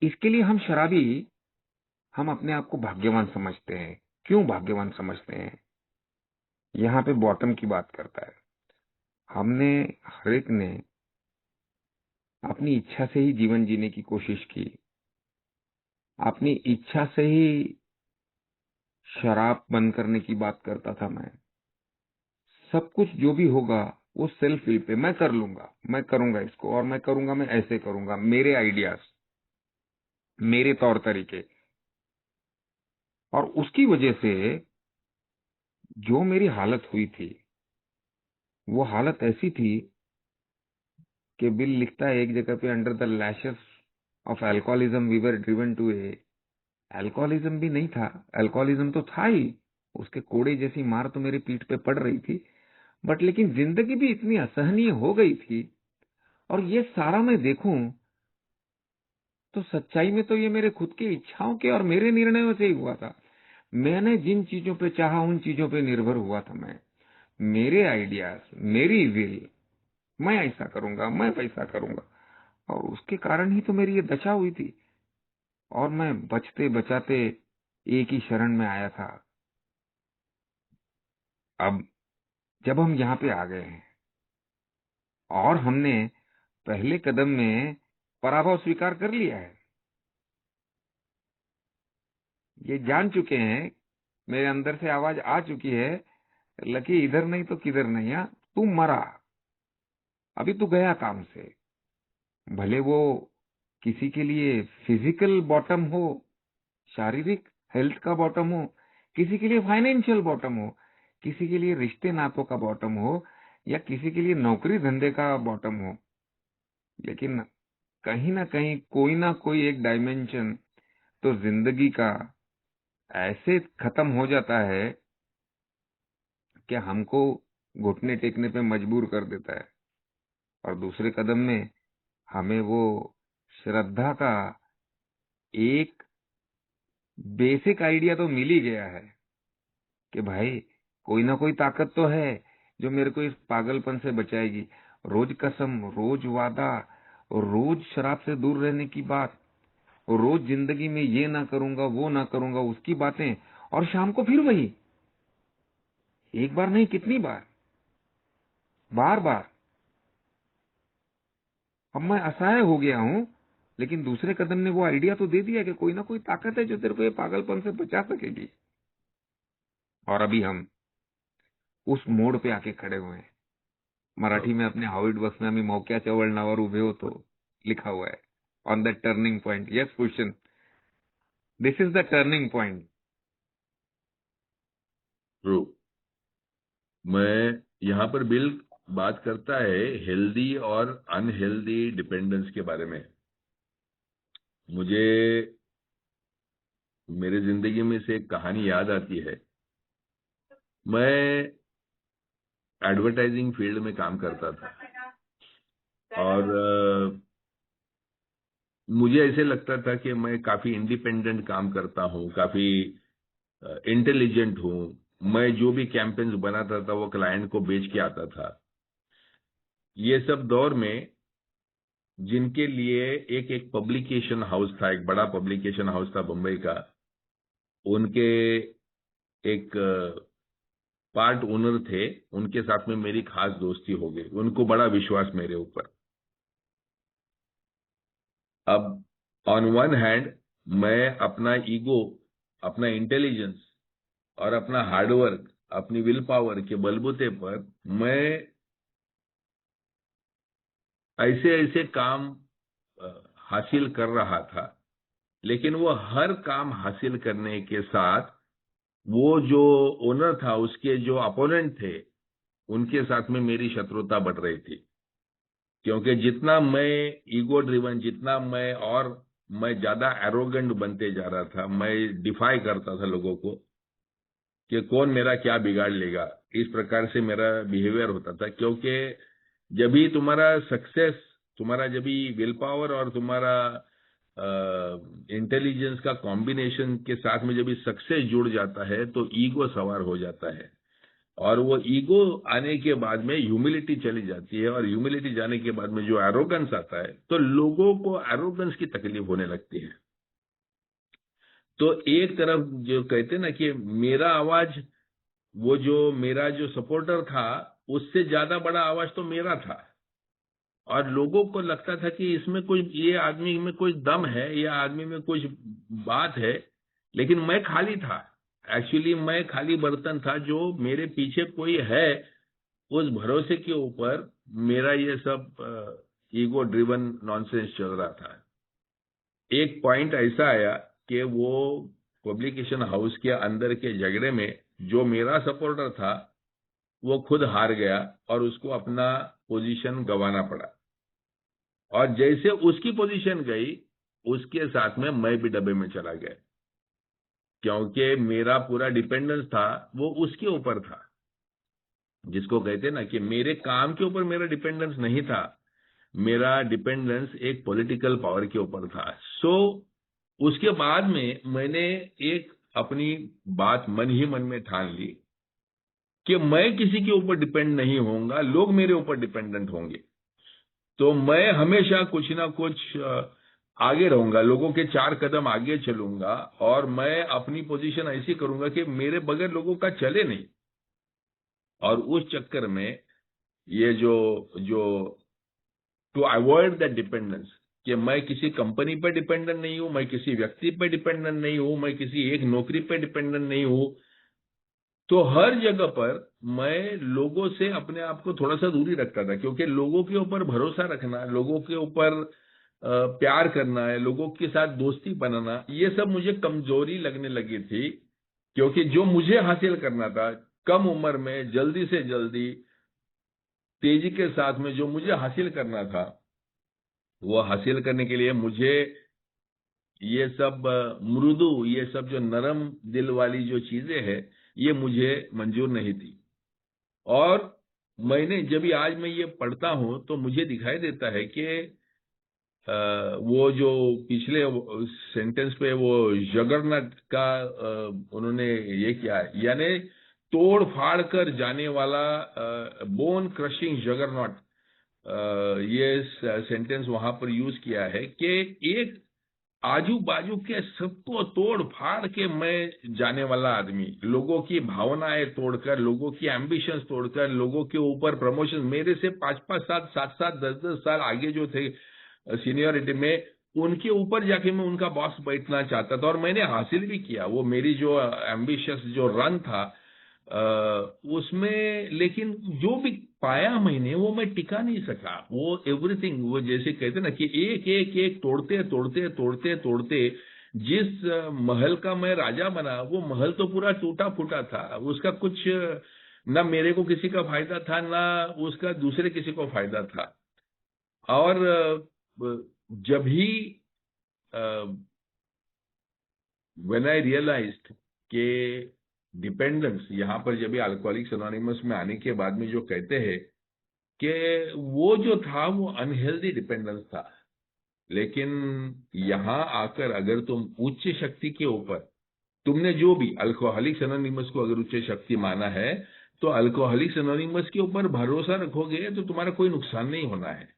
इसके लिए हम शराबी, हम अपने आप को भाग्यवान समझते हैं। क्यों भाग्यवान समझते हैं? यहाँ पे बॉटम की बात करता है। हमने हर एक ने अपनी इच्छा से ही जीवन जीने की कोशिश की, अपनी इच्छा से ही शराब बंद करने की बात करता था मैं। सब कुछ जो भी होगा वो सेल्फ विल पे, मैं कर लूंगा, मैं करूंगा इसको, और मैं करूंगा, मैं ऐसे करूंगा, मेरे आइडियाज, मेरे तौर तरीके। और उसकी वजह से जो मेरी हालत हुई थी वो हालत ऐसी थी कि बिल लिखता है एक जगह पे, under the lashes of alcoholism we were driven to a. Alcoholism भी नहीं था, अल्कोहलिज्म तो था ही, उसके कोड़े जैसी मार तो मेरी पीठ पे पड़ रही थी, बट लेकिन जिंदगी भी इतनी असहनीय हो गई थी। और ये सारा मैं देखूं तो सच्चाई में तो ये मेरे खुद की इच्छाओं के और मेरे निर्णयों से ही हुआ था। मैंने जिन चीजों पे चाहा उन चीजों पे निर्भर हुआ था मैं, मेरे आइडियाज, मेरी विल, मैं ऐसा करूंगा, मैं वैसा करूंगा, और उसके कारण ही तो मेरी ये दशा हुई थी। और मैं बचते बचाते एक ही शरण में आया था। अब जब हम यहाँ पे आ गए हैं और हमने पहले कदम में पराभव स्वीकार कर लिया है, ये जान चुके हैं, मेरे अंदर से आवाज आ चुकी है, लकी इधर नहीं तो किधर नहीं, हाँ तू मरा, अभी तू गया काम से। भले वो किसी के लिए फिजिकल बॉटम हो, शारीरिक हेल्थ का बॉटम हो, किसी के लिए फाइनेंशियल बॉटम हो, किसी के लिए रिश्ते नातों का बॉटम हो, या किसी के लिए नौकरी धंधे का बॉटम हो, लेकिन कहीं ना कोई एक डायमेंशन तो जिंदगी का ऐसे खत्म हो जाता है कि हमको घुटने टेकने पे मजबूर कर देता है। और दूसरे कदम में हमें वो श्रद्धा का एक बेसिक आइडिया तो मिल ही गया है कि भाई कोई ना कोई ताकत तो है जो मेरे को इस पागलपन से बचाएगी। रोज कसम, रोज वादा, रोज शराब से दूर रहने की बात, रोज जिंदगी में ये ना करूंगा वो ना करूंगा उसकी बातें, और शाम को फिर वही, एक बार नहीं कितनी बार, बार बार। अब मैं असहाय हो गया हूं, लेकिन दूसरे कदम ने वो आइडिया तो दे दिया कि कोई ना कोई ताकत है जो तेरे को ये पागलपन से बचा सकेगी। और अभी हम उस मोड़ पे आके खड़े हुए हैं। मराठी में अपने हाउ इट वर्क्स में आम्ही मौक्याच्या वळणावर उभे होतो लिखा हुआ है, on the turning point. Yes question, this is the turning point. True. मैं यहाँ पर बिल बात करता है हेल्दी और अनहेल्दी डिपेंडेंस के बारे में। मुझे मेरे जिंदगी में से एक कहानी याद आती है। मैं एडवर्टाइजिंग फील्ड में काम करता था और मुझे ऐसे लगता था कि मैं काफी इंडिपेंडेंट काम करता हूँ, काफी इंटेलिजेंट हूँ। मैं जो भी कैंपेन्स बनाता था वो क्लाइंट को बेच के आता था। ये सब दौर में जिनके लिए एक एक पब्लिकेशन हाउस था, एक बड़ा पब्लिकेशन हाउस था बम्बई का, उनके एक पार्ट ओनर थे, उनके साथ में मेरी खास दोस्ती हो गई। उनको बड़ा विश्वास मेरे ऊपर। अब ऑन वन हैंड मैं अपना ईगो, अपना इंटेलिजेंस और अपना हार्डवर्क, अपनी विल पावर के बलबूते पर मैं ऐसे ऐसे काम हासिल कर रहा था, लेकिन वो हर काम हासिल करने के साथ वो जो ओनर था, उसके जो अपोनेंट थे, उनके साथ में मेरी शत्रुता बढ़ रही थी। क्योंकि जितना मैं ईगो ड्रिवन, जितना मैं ज्यादा एरोगेंट बनते जा रहा था, मैं डिफाई करता था लोगों को कि कौन मेरा क्या बिगाड़ लेगा, इस प्रकार से मेरा बिहेवियर होता था। क्योंकि जब भी तुम्हारा सक्सेस, तुम्हारा जब भी विल पावर और तुम्हारा इंटेलिजेंस का कॉम्बिनेशन के साथ में जब भी सक्सेस जुड़ जाता है तो ईगो सवार हो जाता है, और वो ईगो आने के बाद में ह्यूमिलिटी चली जाती है, और ह्यूमिलिटी जाने के बाद में जो एरोगेंस आता है तो लोगों को एरोगेंस की तकलीफ होने लगती है। तो एक तरफ जो कहते हैं ना कि मेरा आवाज, वो जो मेरा जो सपोर्टर था, उससे ज्यादा बड़ा आवाज तो मेरा था। और लोगों को लगता था कि इसमें कोई, ये आदमी में कोई दम है, या आदमी में कुछ बात है। लेकिन मैं खाली था। एक्चुअली मैं खाली बर्तन था, जो मेरे पीछे कोई है उस भरोसे के ऊपर मेरा ये सब ईगो ड्रिवन नॉनसेंस चल रहा था। एक पॉइंट ऐसा आया कि वो पब्लिकेशन हाउस के अंदर के झगड़े में जो मेरा सपोर्टर था वो खुद हार गया और उसको अपना पोजीशन गंवाना पड़ा। और जैसे उसकी पोजीशन गई, उसके साथ में मैं भी डब्बे में चला गया, क्योंकि मेरा पूरा डिपेंडेंस था वो उसके ऊपर था। जिसको कहते हैं ना कि मेरे काम के ऊपर मेरा डिपेंडेंस नहीं था, मेरा डिपेंडेंस एक पॉलिटिकल पावर के ऊपर था। सो उसके बाद में मैंने एक अपनी बात मन ही मन में ठान ली कि मैं किसी के ऊपर डिपेंड नहीं होऊंगा, लोग मेरे ऊपर डिपेंडेंट होंगे। तो मैं हमेशा कुछ ना कुछ आगे रहूंगा, लोगों के 4 कदम आगे चलूंगा, और मैं अपनी पोजीशन ऐसी करूंगा कि मेरे बगैर लोगों का चले नहीं। और उस चक्कर में ये जो जो टू अवॉइड दैट डिपेंडेंस, कि मैं किसी कंपनी पर डिपेंडेंट नहीं हूं, मैं किसी व्यक्ति पर डिपेंडेंट नहीं हूं, मैं किसी एक नौकरी पर डिपेंडेंट नहीं हूं, तो हर जगह पर मैं लोगों से अपने आप को थोड़ा सा दूरी रखता था, क्योंकि लोगों के ऊपर भरोसा रखना, लोगों के ऊपर प्यार करना है, लोगों के साथ दोस्ती बनाना, ये सब मुझे कमजोरी लगने लगी थी। क्योंकि जो मुझे हासिल करना था कम उम्र में, जल्दी से जल्दी, तेजी के साथ में, जो मुझे हासिल करना था, वो हासिल करने के लिए मुझे ये सब मृदु, ये सब जो नरम दिल वाली जो चीजें हैं, ये मुझे मंजूर नहीं थी। और मैंने जब भी आज मैं ये पढ़ता हूं तो मुझे दिखाई देता है कि वो जो पिछले सेंटेंस पे वो जगरनाथ का उन्होंने ये किया है, यानी तोड़ फाड़ कर जाने वाला, बोन क्रशिंग जगरनॉट, ये सेंटेंस वहां पर यूज किया है कि एक आजू बाजू के सबको तोड़ फाड़ के मैं जाने वाला आदमी, लोगों की भावनाएं तोड़कर, लोगों की एम्बिशंस तोड़कर, लोगों के ऊपर प्रमोशन, मेरे से 5-5, 7-7, 10-10 साल आगे जो थे सीनियरिटी में, उनके ऊपर जाके मैं उनका बॉस बैठना चाहता था, और मैंने हासिल भी किया। वो मेरी जो एम्बिशियस जो रन था उसमें, लेकिन जो भी पाया मैंने वो मैं टिका नहीं सका। वो एवरीथिंग, वो जैसे कहते ना कि एक एक एक तोड़ते तोड़ते तोड़ते तोड़ते, जिस महल का मैं राजा बना, वो महल तो पूरा टूटा फूटा था, उसका कुछ ना मेरे को किसी का फायदा था, ना उसका दूसरे किसी को फायदा था। और जब ही व्हेन आई रियलाइज्ड कि डिपेंडेंस, यहाँ पर जब भी अल्कोहलिक्स एनोनिमस में आने के बाद में जो कहते हैं कि वो जो था वो अनहेल्दी डिपेंडेंस था, लेकिन यहाँ आकर अगर तुम उच्च शक्ति के ऊपर, तुमने जो भी अल्कोहलिक्स एनोनिमस को अगर उच्च शक्ति माना है, तो अल्कोहलिक्स एनोनिमस के ऊपर भरोसा रखोगे तो तुम्हारा कोई नुकसान नहीं होना है।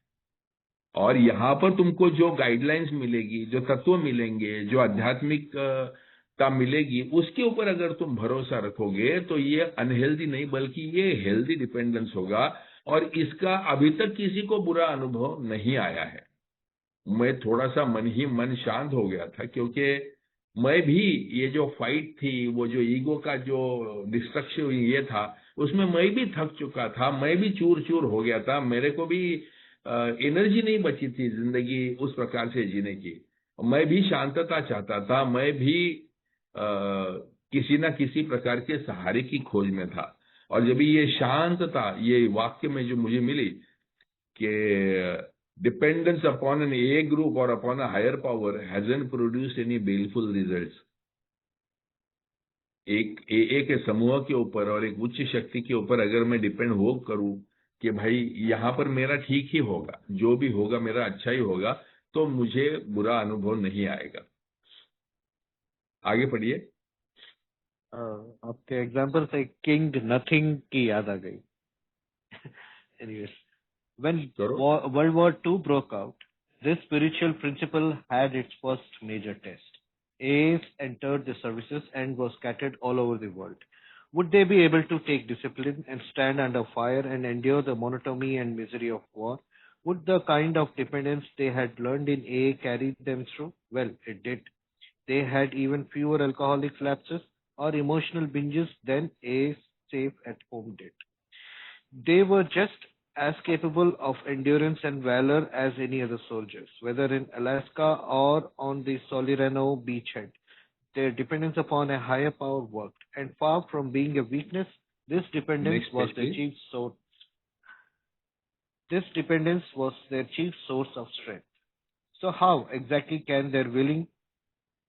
और यहाँ पर तुमको जो गाइडलाइंस मिलेगी, जो तत्व मिलेंगे, जो आध्यात्मिकता मिलेगी, उसके ऊपर अगर तुम भरोसा रखोगे तो ये अनहेल्दी नहीं बल्कि ये हेल्दी डिपेंडेंस होगा। और इसका अभी तक किसी को बुरा अनुभव नहीं आया है। मैं थोड़ा सा मन ही मन शांत हो गया था, क्योंकि मैं भी, ये जो फाइट थी, वो जो ईगो का जो डिस्ट्रक्शन ये था, उसमें मैं भी थक चुका था, मैं भी चूर चूर हो गया था, मेरे को भी एनर्जी नहीं बची थी जिंदगी उस प्रकार से जीने की। मैं भी शांतता चाहता था, मैं भी किसी ना किसी प्रकार के सहारे की खोज में था। और जब ये शांतता, ये वाक्य में जो मुझे मिली कि dependence upon an A group or upon a higher power hasn't produced any baleful results, एक ए के समूह के ऊपर और एक उच्च शक्ति के ऊपर अगर मैं डिपेंड हो करूं कि भाई यहाँ पर मेरा ठीक ही होगा, जो भी होगा मेरा अच्छा ही होगा, तो मुझे बुरा अनुभव नहीं आएगा। आगे पढ़िए। आपके एग्जाम्पल से किंग नथिंग की याद आ गई। Anyways, when करो। World War II broke out, this spiritual principle had its first major test. A's entered the services and were scattered all over the world. Would they be able to take discipline and stand under fire and endure the monotony and misery of war? Would the kind of dependence they had learned in A carry them through? Well, it did. They had even fewer alcoholic lapses or emotional binges than A's safe at home did. They were just as capable of endurance and valor as any other soldiers, whether in Alaska or on the Solirano beachhead. Their dependence upon a higher power worked, and far from being a weakness, this dependence next was page their please. chief source. This dependence was their chief source of strength. So, how exactly can their willing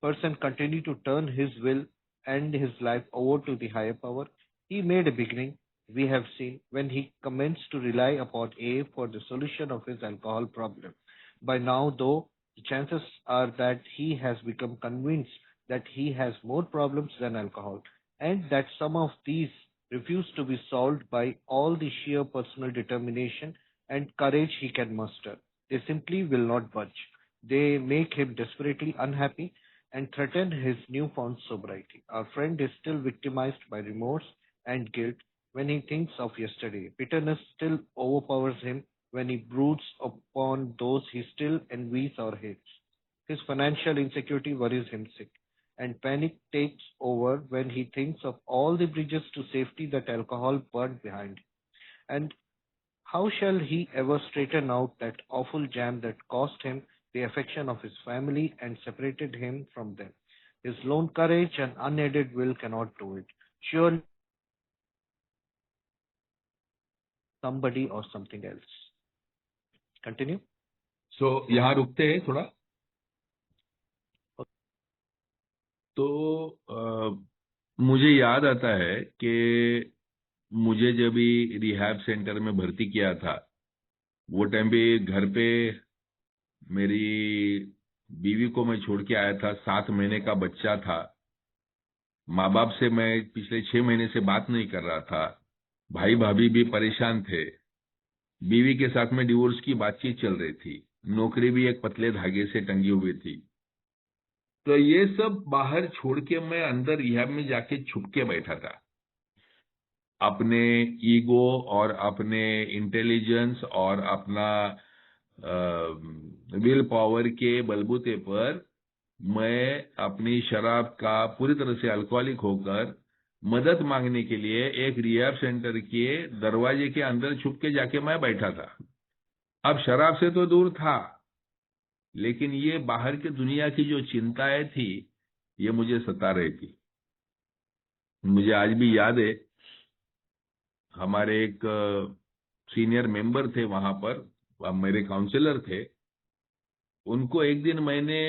person continue to turn his will and his life over to the higher power? He made a beginning, we have seen, when he commenced to rely upon A for the solution of his alcohol problem. By now, though, the chances are that he has become convinced that he has more problems than alcohol, and that some of these refuse to be solved by all the sheer personal determination and courage he can muster. They simply will not budge. They make him desperately unhappy and threaten his newfound sobriety. Our friend is still victimized by remorse and guilt when he thinks of yesterday. Bitterness still overpowers him when he broods upon those he still envies or hates. His financial insecurity worries him sick, and panic takes over when he thinks of all the bridges to safety that alcohol burned behind him. And how shall he ever straighten out that awful jam that cost him the affection of his family and separated him from them? His lone courage and unaided will cannot do it. Surely somebody or something else. Continue. सो यहाँ रुकते हैं थोड़ा. तो मुझे याद आता है कि मुझे जब भी रिहैब सेंटर में भर्ती किया था, वो टाइम पे घर पे मेरी बीवी को मैं छोड़ के आया था. 7 महीने का बच्चा था. माँ बाप से मैं पिछले 6 महीने से बात नहीं कर रहा था. भाई भाभी भी परेशान थे. बीवी के साथ में डिवोर्स की बातचीत चल रही थी. नौकरी भी एक पतले धागे से टंगी हुई थी. तो ये सब बाहर छोड़ के मैं अंदर रिहैब में जाके छुप के बैठा था. अपने ईगो और अपने इंटेलिजेंस और अपना विल पावर के बलबूते पर मैं अपनी शराब का पूरी तरह से अल्कोहलिक होकर मदद मांगने के लिए एक रिहैब सेंटर के दरवाजे के अंदर छुप के जाके मैं बैठा था. अब शराब से तो दूर था, लेकिन ये बाहर की दुनिया की जो चिंताएं थी, ये मुझे सता रही थी. मुझे आज भी याद है, हमारे एक सीनियर मेंबर थे वहां पर, मेरे काउंसलर थे. उनको एक दिन मैंने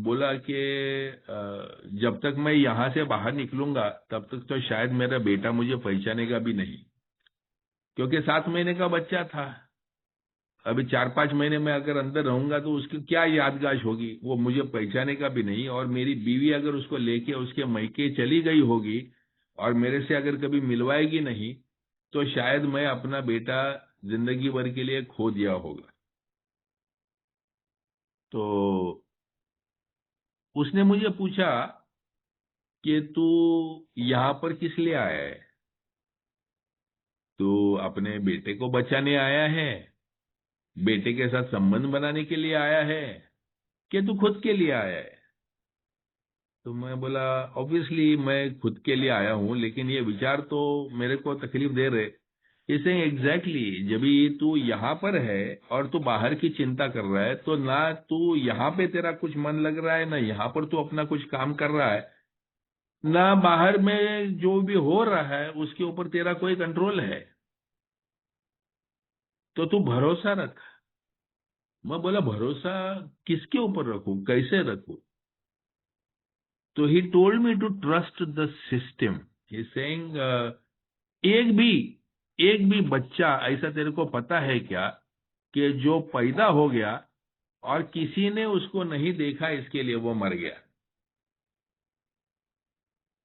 बोला कि जब तक मैं यहाँ से बाहर निकलूंगा तब तक तो शायद मेरा बेटा मुझे पहचानेगा भी नहीं, क्योंकि 7 महीने का बच्चा था. अभी 4-5 महीने में अगर अंदर रहूंगा तो उसकी क्या यादगाश होगी, वो मुझे पहचानेगा भी नहीं. और मेरी बीवी अगर उसको लेके उसके मैके चली गई होगी और मेरे से अगर कभी मिलवाएगी नहीं, तो शायद मैं अपना बेटा जिंदगी भर के लिए खो दिया होगा. तो उसने मुझे पूछा कि तू यहाँ पर किस लिए आया है? तू अपने बेटे को बचाने आया है, बेटे के साथ संबंध बनाने के लिए आया है, कि तू खुद के लिए आया है? तो मैं बोला, ऑब्वियसली मैं खुद के लिए आया हूं, लेकिन ये विचार तो मेरे को तकलीफ दे रहे. इसे एग्जैक्टली जब भी तू यहाँ पर है और तू बाहर की चिंता कर रहा है, तो ना तू यहाँ पे तेरा कुछ मन लग रहा है, ना यहाँ पर तू अपना कुछ काम कर रहा है, ना बाहर में जो भी हो रहा है उसके ऊपर तेरा कोई कंट्रोल है. तो तू भरोसा रख. मैं बोला, भरोसा किसके ऊपर रखूं, कैसे रखूं? तो he told me to trust the system. He saying, एक भी बच्चा ऐसा तेरे को पता है क्या कि जो पैदा हो गया और किसी ने उसको नहीं देखा, इसके लिए वो मर गया?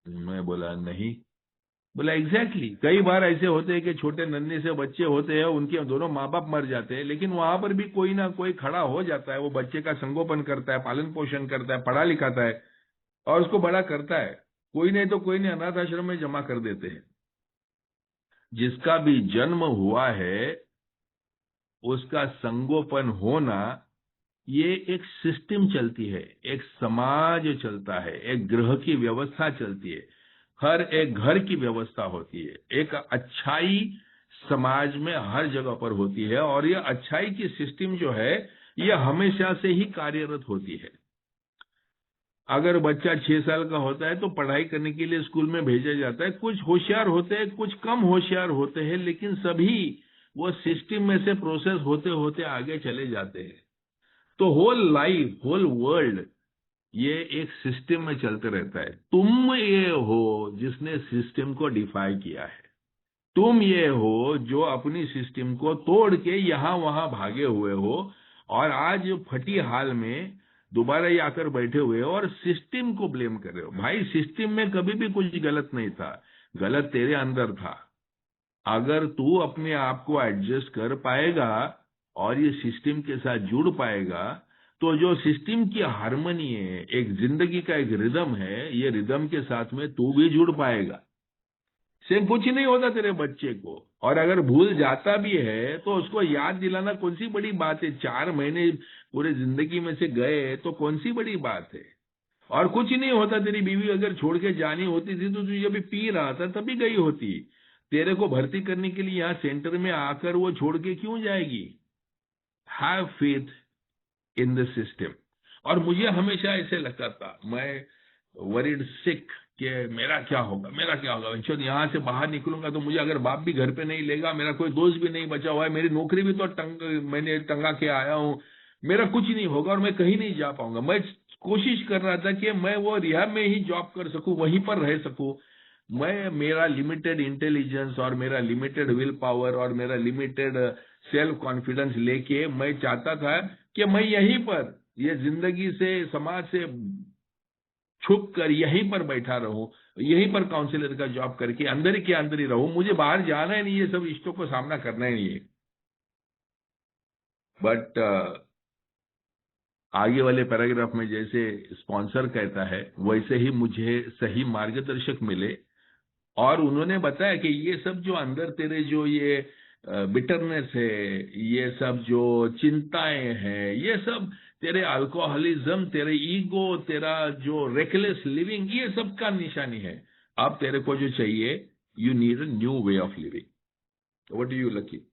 मैं बोला, नहीं. बोला, एग्जैक्टली कई बार ऐसे होते हैं कि छोटे नन्हे से बच्चे होते हैं, उनके दोनों माँ बाप मर जाते हैं, लेकिन वहां पर भी कोई ना कोई खड़ा हो जाता है. वो बच्चे का संगोपन करता है, पालन पोषण करता है, पढ़ा लिखाता है और उसको बड़ा करता है. कोई नहीं तो कोई नहीं अनाथ आश्रम में जमा कर देते हैं. जिसका भी जन्म हुआ है उसका संगोपन होना, ये एक सिस्टम चलती है, एक समाज चलता है, एक गृह की व्यवस्था चलती है, हर एक घर की व्यवस्था होती है. एक अच्छाई समाज में हर जगह पर होती है और ये अच्छाई की सिस्टम जो है ये हमेशा से ही कार्यरत होती है. अगर बच्चा 6 साल का होता है तो पढ़ाई करने के लिए स्कूल में भेजा जाता है. कुछ होशियार होते हैं, कुछ कम होशियार होते हैं, लेकिन सभी वो सिस्टम में से प्रोसेस होते होते आगे चले जाते हैं. तो होल लाइफ, होल वर्ल्ड ये एक सिस्टम में चलते रहता है. तुम ये हो जिसने सिस्टम को डिफाई किया है. तुम ये हो जो अपनी सिस्टम को तोड़ के यहां वहां भागे हुए हो और आज फटी हाल में दोबारा ये आकर बैठे हुए हो और सिस्टम को ब्लेम कर रहे हो. भाई, सिस्टम में कभी भी कुछ गलत नहीं था, गलत तेरे अंदर था. अगर तू अपने आप को एडजस्ट कर पाएगा और ये सिस्टम के साथ जुड़ पाएगा, तो जो सिस्टम की हार्मनी है, एक जिंदगी का एक रिदम है, ये रिदम के साथ में तू भी जुड़ पाएगा। सेम कुछ नहीं होता तेरे बच्चे को, और अगर भूल जाता भी है तो उसको याद दिलाना कौन सी बड़ी बात है। 4 महीने पूरे जिंदगी में से गए तो कौन सी बड़ी बात है। और कुछ नहीं होता, तेरी बीवी अगर छोड़ के जानी होती थी तो तू जब भी पी रहा था तभी गई होती। तेरे को भर्ती करने के लिए यहाँ सेंटर में आकर वो छोड़ के क्यों जाएगी। Have faith in the system. और मुझे हमेशा ऐसे लगता था, मैं वरीड सिक कि मेरा क्या होगा, मेरा क्या होगा। इंश्योर यहाँ से बाहर निकलूंगा तो मुझे अगर बाप भी घर पे नहीं लेगा, मेरा कोई दोस्त भी नहीं बचा हुआ है, मेरी नौकरी भी तो मैंने टंगा के आया हूँ, मेरा कुछ नहीं होगा और मैं कहीं नहीं जा पाऊंगा। मैं कोशिश कर रहा था कि मैं वो रिहाब में ही जॉब कर सकूं, वहीं पर रह सकूं। मैं, मेरा लिमिटेड इंटेलिजेंस और मेरा लिमिटेड विल पावर और मेरा लिमिटेड सेल्फ कॉन्फिडेंस लेके मैं चाहता था कि मैं यहीं पर, ये जिंदगी से, समाज से छुप कर यहीं पर बैठा रहूं, यहीं पर काउंसलर का जॉब करके अंदर के अंदर ही रहूं, मुझे बाहर जाना ही नहीं, ये सब रिश्तों को सामना करना ही नहीं है। बट आगे वाले पैराग्राफ में जैसे स्पॉन्सर कहता है, वैसे ही मुझे सही मार्गदर्शक मिले और उन्होंने बताया कि ये सब जो अंदर तेरे जो ये बिटरनेस है, ये सब जो चिंताएं हैं, ये सब तेरे अल्कोहलिज्म, तेरे ईगो, तेरा जो रेकलेस लिविंग, ये सब का निशानी है। अब तेरे को जो चाहिए, you need a new way of living. What do you lucky?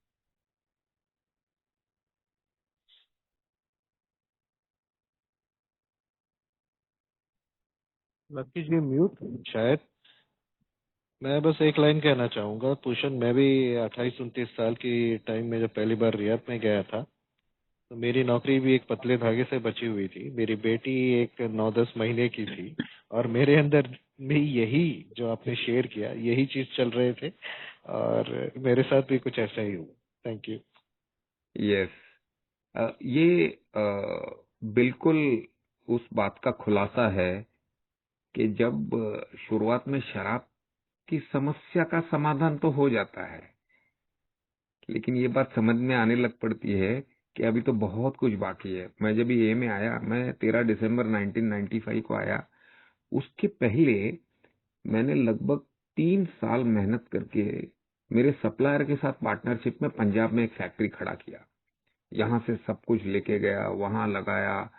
Lucky ji mute शायद। मैं बस एक लाइन कहना चाहूंगा भूषण, मैं भी 28-29 साल की टाइम में जब पहली बार रियाद में गया था, तो मेरी नौकरी भी एक पतले धागे से बची हुई थी। मेरी बेटी एक 9-10 महीने की थी, और मेरे अंदर भी यही जो आपने शेयर किया, यही चीज चल रहे थे, और मेरे साथ भी कुछ ऐसा ही हुआ। Thank you. यस, ये बिल्कुल उस बात का खुलासा है कि जब शुरुआत में शराब की समस्या का समाधान तो हो जाता है, लेकिन ये बात समझ में आने लग पड़ती है कि अभी तो बहुत कुछ बाकी है। मैं जब ये में आया, मैं 13 दिसंबर 1995 को आया, उसके पहले मैंने लगभग 3 साल मेहनत करके मेरे सप्लायर के साथ पार्टनरशिप में पंजाब में एक फैक्ट्री खड़ा किया। यहाँ से सब कुछ लेके गया, वहां लगाया।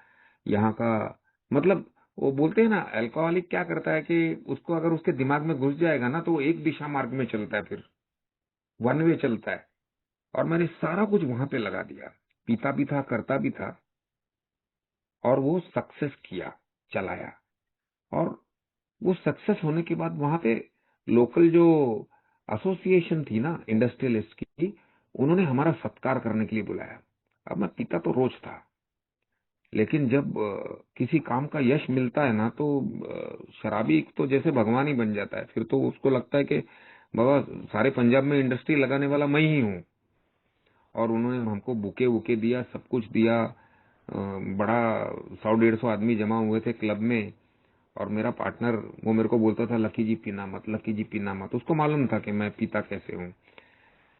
यहाँ का मतलब, वो बोलते हैं ना, अल्कोहलिक क्या करता है कि उसको अगर उसके दिमाग में घुस जाएगा ना, तो वो एक दिशा मार्ग में चलता है, फिर वन वे चलता है। और मैंने सारा कुछ वहां पे लगा दिया, पीता भी था, करता भी था, और वो सक्सेस किया, चलाया। और वो सक्सेस होने के बाद वहां पे लोकल जो एसोसिएशन थी ना इंडस्ट्रियलिस्ट की, उन्होंने हमारा सत्कार करने के लिए बुलाया। अब मैं पीता तो रोज था, लेकिन जब किसी काम का यश मिलता है ना, तो शराबी तो जैसे भगवान ही बन जाता है। फिर तो उसको लगता है कि बाबा, सारे पंजाब में इंडस्ट्री लगाने वाला मैं ही हूँ। और उन्होंने हमको बुके वुके दिया, सब कुछ दिया। बड़ा 100-150 आदमी जमा हुए थे क्लब में, और मेरा पार्टनर वो मेरे को बोलता था, लकी जी पीना मत, लकी जी पीना मत। उसको मालूम था कि मैं पीता कैसे हूँ,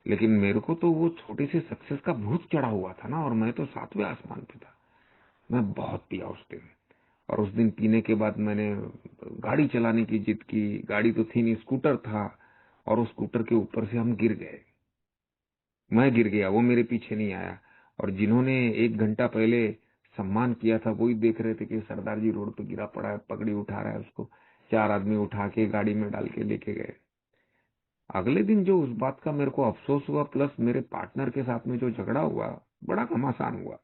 लेकिन मेरे को तो वो छोटी सी सक्सेस का भूत चढ़ा हुआ था ना, और मैं तो 7वें आसमान पे था। मैं बहुत पिया उस दिन, और उस दिन पीने के बाद मैंने गाड़ी चलाने की जिद की। गाड़ी तो थी नहीं, स्कूटर था, और उस स्कूटर के ऊपर से हम गिर गए। मैं गिर गया, वो मेरे पीछे नहीं आया। और जिन्होंने 1 घंटा पहले सम्मान किया था, वही देख रहे थे कि सरदार जी रोड पे गिरा पड़ा है, पगड़ी उठा रहा है उसको। 4 आदमी उठा के गाड़ी में डाल के लेके गए। अगले दिन जो उस बात का मेरे को अफसोस हुआ, प्लस मेरे पार्टनर के साथ में जो झगड़ा हुआ, बड़ा घमासान हुआ।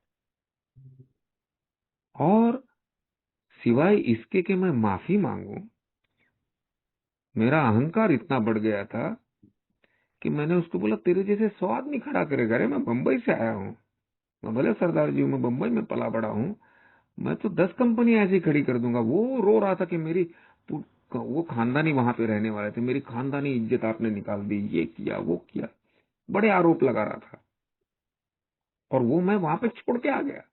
और सिवाय इसके कि मैं माफी मांगू, मेरा अहंकार इतना बढ़ गया था कि मैंने उसको बोला, तेरे जैसे 100 आदमी खड़ा करेगा रे, मैं बंबई से आया हूँ। मैं भले सरदार जी हूँ, मैं बंबई में पला बड़ा हूँ, मैं तो 10 कंपनी ऐसी खड़ी कर दूंगा। वो रो रहा था कि मेरी वो खानदानी वहां पे रहने वाले थे, मेरी खानदानी इज्जत आपने निकाल दी, ये किया वो किया, बड़े आरोप लगा रहा था। और वो मैं वहां पे छोड़ के आ गया।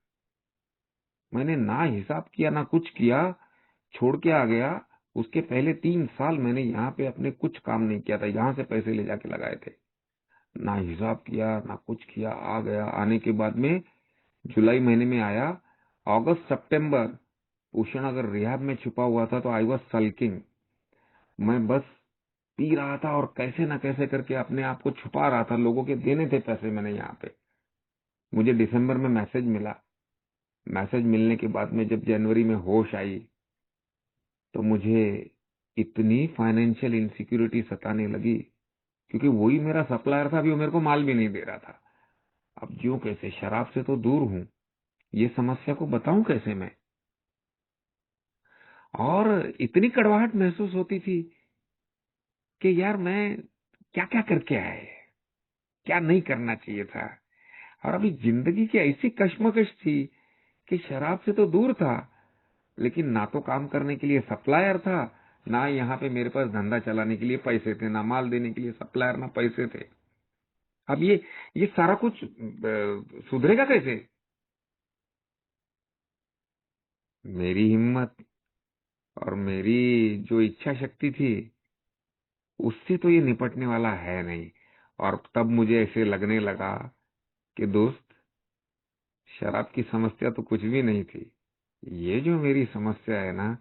मैंने ना हिसाब किया ना कुछ किया, छोड़ के आ गया। उसके पहले 3 साल मैंने यहाँ पे अपने कुछ काम नहीं किया था, यहाँ से पैसे ले जाके लगाए थे। ना हिसाब किया ना कुछ किया, आ गया। आने के बाद में जुलाई महीने में आया, अगस्त सितंबर भूषण अगर रिहाब में छुपा हुआ था तो आई वॉज सल्किंग। मैं बस पी रहा था और कैसे ना कैसे करके अपने आप को छुपा रहा था। लोगों के देने थे पैसे मैंने यहाँ पे। मुझे दिसंबर में मैसेज मिला। मैसेज मिलने के बाद में जब जनवरी में होश आई तो मुझे इतनी फाइनेंशियल इनसिक्योरिटी सताने लगी, क्योंकि वही मेरा सप्लायर था, अभी वो मेरे को माल भी नहीं दे रहा था। अब ज्यों कैसे, शराब से तो दूर हूं, ये समस्या को बताऊं कैसे मैं। और इतनी कड़वाहट महसूस होती थी कि यार मैं क्या क्या करके आए, क्या नहीं करना चाहिए था। और अभी जिंदगी की ऐसी कश्मकश थी कि शराब से तो दूर था, लेकिन ना तो काम करने के लिए सप्लायर था, ना यहाँ पे मेरे पास धंधा चलाने के लिए पैसे थे, ना माल देने के लिए सप्लायर, ना पैसे थे। अब ये सारा कुछ सुधरेगा कैसे। मेरी हिम्मत और मेरी जो इच्छा शक्ति थी, उससे तो ये निपटने वाला है नहीं। और तब मुझे ऐसे लगने लगा कि दोस्त, शराब की समस्या तो कुछ भी नहीं थी। ये जो मेरी समस्या है ना,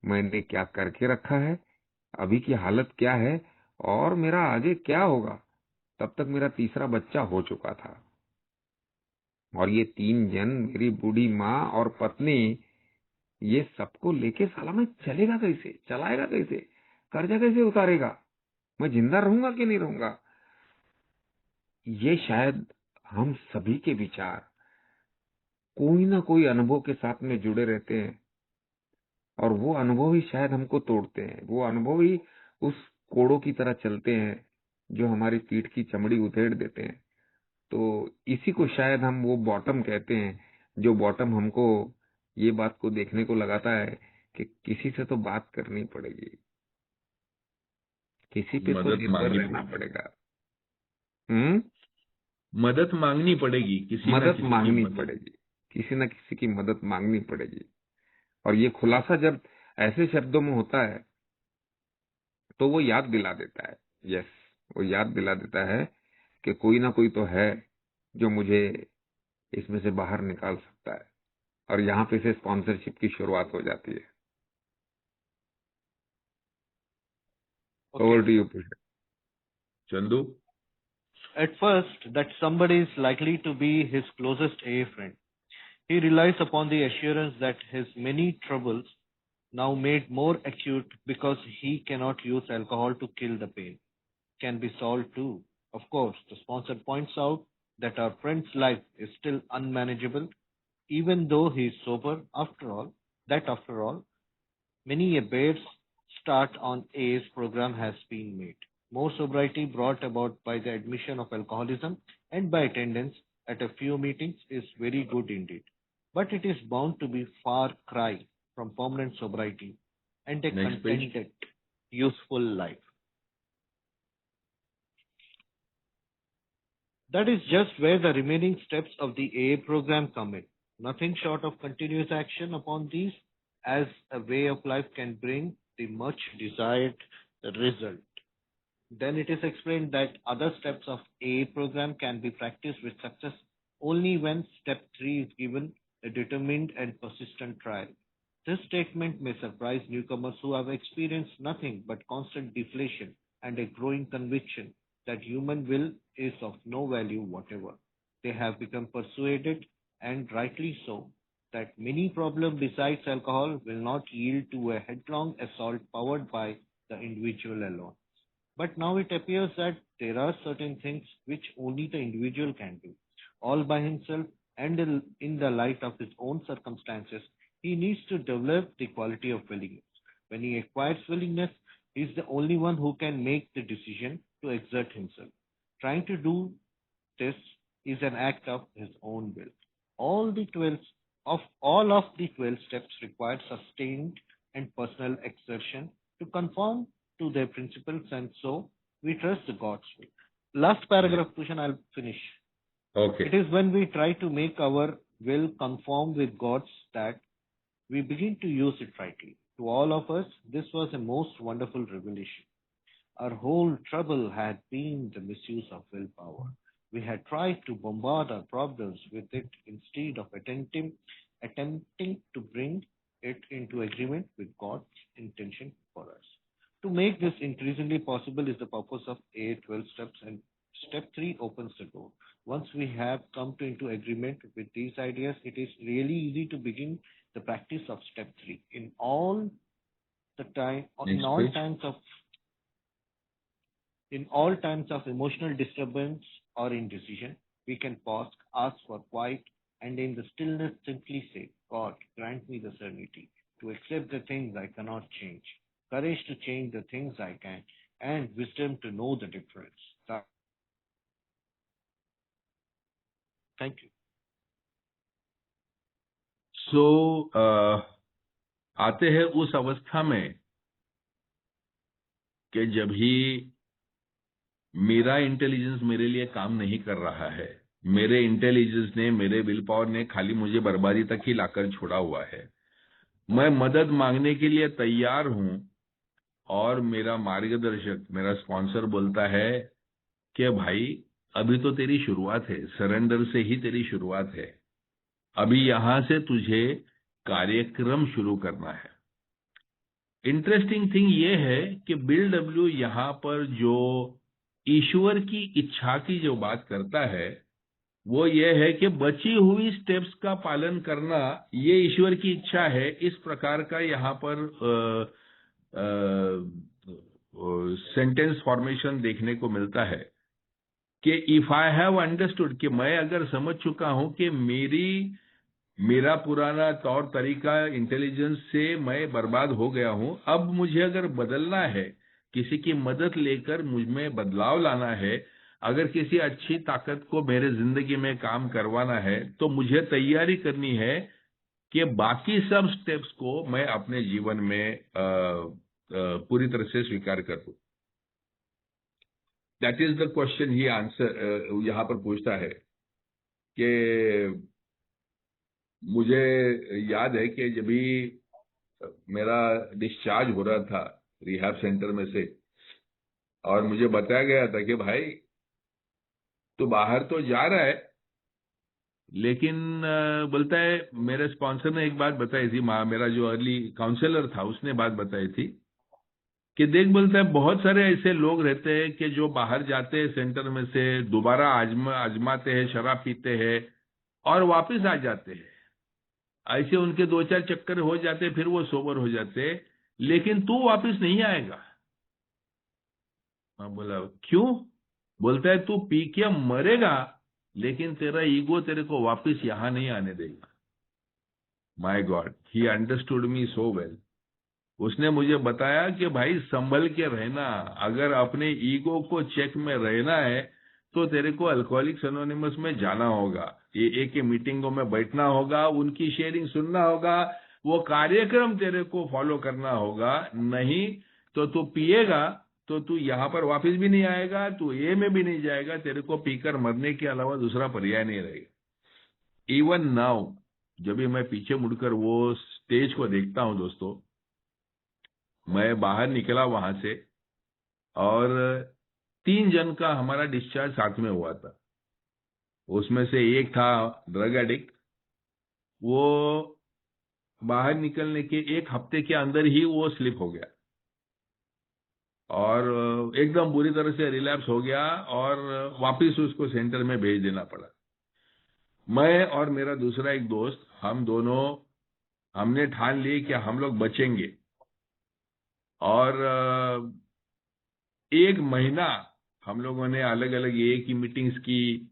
मैंने क्या करके रखा है, अभी की हालत क्या है, और मेरा आगे क्या होगा। तब तक मेरा तीसरा बच्चा हो चुका था, और ये 3 जन, मेरी बूढ़ी माँ और पत्नी, ये सबको लेके साला मैं चलेगा कैसे, चलाएगा कैसे, कर्जा कैसे उतारेगा, मैं जिंदा रहूंगा कि नहीं रहूंगा। ये शायद हम सभी के विचार कोई ना कोई अनुभव के साथ में जुड़े रहते हैं, और वो अनुभव ही शायद हमको तोड़ते हैं। वो अनुभव ही उस कोड़ों की तरह चलते हैं जो हमारी पीठ की चमड़ी उधेड़ देते हैं। तो इसी को शायद हम वो बॉटम कहते हैं, जो बॉटम हमको ये बात को देखने को लगाता है कि किसी से तो बात करनी पड़ेगी, किसी पे तो मदद निर्भर मांगनी रहना पड़ेगी। पड़ेगा। हम्म। मदद मांगनी पड़ेगी, किसी ना मदद किसी की मांगनी मदद। पड़ेगी, किसी न किसी की मदद मांगनी पड़ेगी। और ये खुलासा जब ऐसे शब्दों में होता है तो वो याद दिला देता है, यस, वो याद दिला देता है कि कोई ना कोई तो है जो मुझे इसमें से बाहर निकाल सकता है। और यहाँ पे से स्पॉन्सरशिप की शुरुआत हो जाती है। Over Okay. To you Pushkar. Chandu. At first, that somebody is likely to be his closest AA friend. He relies upon the assurance that his many troubles, now made more acute because he cannot use alcohol to kill the pain, can be solved too. Of course, the sponsor points out that our friend's life is still unmanageable, even though he is sober. After all, many a bad start on AA's program has been made. More sobriety brought about by the admission of alcoholism and by attendance at a few meetings is very good indeed. But it is bound to be far cry from permanent sobriety and a next page. contented, useful life. That is just where the remaining steps of the AA program come in. Nothing short of continuous action upon these as a way of life can bring the much desired result. Then it is explained that other steps of AA program can be practiced with success only when step 3 is given a determined and persistent trial. This statement may surprise newcomers who have experienced nothing but constant deflation and a growing conviction that human will is of no value whatever. They have become persuaded, and rightly so, that many problems besides alcohol will not yield to a headlong assault powered by the individual alone. But now it appears that there are certain things which only the individual can do, all by himself and in the light of his own circumstances. He needs to develop the quality of willingness. When he acquires willingness, he is the only one who can make the decision to exert himself. Trying to do this is an act of his own will. All of the 12 steps require sustained and personal exertion to conform to their principles, and so we trust God's will. Last paragraph, Tushan, I'll finish. Okay. It is when we try to make our will conform with God's that we begin to use it rightly. To all of us, this was a most wonderful revelation. Our whole trouble had been the misuse of willpower. We had tried to bombard our problems with it instead of attempting to bring it into agreement with God's intention for us. To make this increasingly possible is the purpose of A 12 steps, and step 3 opens the door. Once we have come into agreement with these ideas, it is really easy to begin the practice of step 3. In all Next page. In all times of emotional disturbance or indecision, we can pause, ask for quiet, and in the stillness simply say, God, grant me the serenity to accept the things I cannot change, courage to change the things I can, and wisdom to know the difference. Thank you. So, आते हैं उस अवस्था में कि जब ही मेरा intelligence मेरे लिए काम नहीं कर रहा है, मेरे इंटेलिजेंस ने, मेरे विल पावर ने खाली मुझे बर्बादी तक ही लाकर छोड़ा हुआ है, मैं मदद मांगने के लिए तैयार हूं, और मेरा मार्गदर्शक, मेरा स्पॉन्सर बोलता है कि भाई अभी तो तेरी शुरुआत है, सरेंडर से ही तेरी शुरुआत है, अभी यहां से तुझे कार्यक्रम शुरू करना है। इंटरेस्टिंग थिंग ये है कि बिल डब्ल्यू यहां पर जो ईश्वर की इच्छा की जो बात करता है वो ये है कि बची हुई स्टेप्स का पालन करना, ये ईश्वर की इच्छा है। इस प्रकार का यहाँ पर सेंटेंस फॉर्मेशन देखने को मिलता है कि इफ आई हैव अंडरस्टूड, कि मैं अगर समझ चुका हूं कि मेरा पुराना तौर तरीका इंटेलिजेंस से मैं बर्बाद हो गया हूं, अब मुझे अगर बदलना है, किसी की मदद लेकर मुझ में बदलाव लाना है, अगर किसी अच्छी ताकत को मेरे जिंदगी में काम करवाना है, तो मुझे तैयारी करनी है कि बाकी सब स्टेप्स को मैं अपने जीवन में पूरी तरह से स्वीकार करूं। That is the question he answer यहां पर पूछता है कि मुझे याद है कि जब भी मेरा डिस्चार्ज हो रहा था रिहैब सेंटर में से, और मुझे बताया गया था कि भाई तो बाहर तो जा रहा है, लेकिन बोलता है, मेरे स्पॉन्सर ने एक बात बताई थी, मेरा जो अर्ली काउंसलर था उसने बात बताई थी कि देख, बोलता है बहुत सारे ऐसे लोग रहते हैं कि जो बाहर जाते हैं सेंटर में से, दोबारा आजमाते हैं, शराब पीते हैं और वापस आ जाते हैं, ऐसे उनके 2-4 चक्कर हो जाते, फिर वो सोबर हो जाते, लेकिन तू वापस नहीं आएगा। मैं बोला क्यों? बोलता है तू पी के मरेगा, लेकिन तेरा ईगो तेरे को वापस यहां नहीं आने देगा। My God, he understood me so well. उसने मुझे बताया कि भाई संभल के रहना, अगर अपने ईगो को चेक में रहना है तो तेरे को अल्कोहलिक्स एनोनिमस में जाना होगा, ये के मीटिंगों में बैठना होगा, उनकी शेयरिंग सुनना होगा, वो कार्यक्रम तेरे को फॉलो करना होगा, नहीं तो तू पिएगा तो तू यहाँ पर वापस भी नहीं आएगा, तू ए में भी नहीं जाएगा, तेरे को पीकर मरने के अलावा दूसरा पर्याय नहीं रहेगा। इवन नाउ जब भी मैं पीछे मुड़कर वो स्टेज को देखता हूं दोस्तों, मैं बाहर निकला वहां से और 3 जन का हमारा डिस्चार्ज साथ में हुआ था। उसमें से एक था ड्रग एडिक्ट, वो बाहर निकलने के 1 हफ्ते के अंदर ही वो स्लिप हो गया और एकदम बुरी तरह से रिलैप्स हो गया और वापस उसको सेंटर में भेज देना पड़ा। मैं और मेरा दूसरा एक दोस्त, हम दोनों हमने ठान ली कि हम लोग बचेंगे, और 1 महीना हम लोगों ने अलग अलग ए की मीटिंग्स की।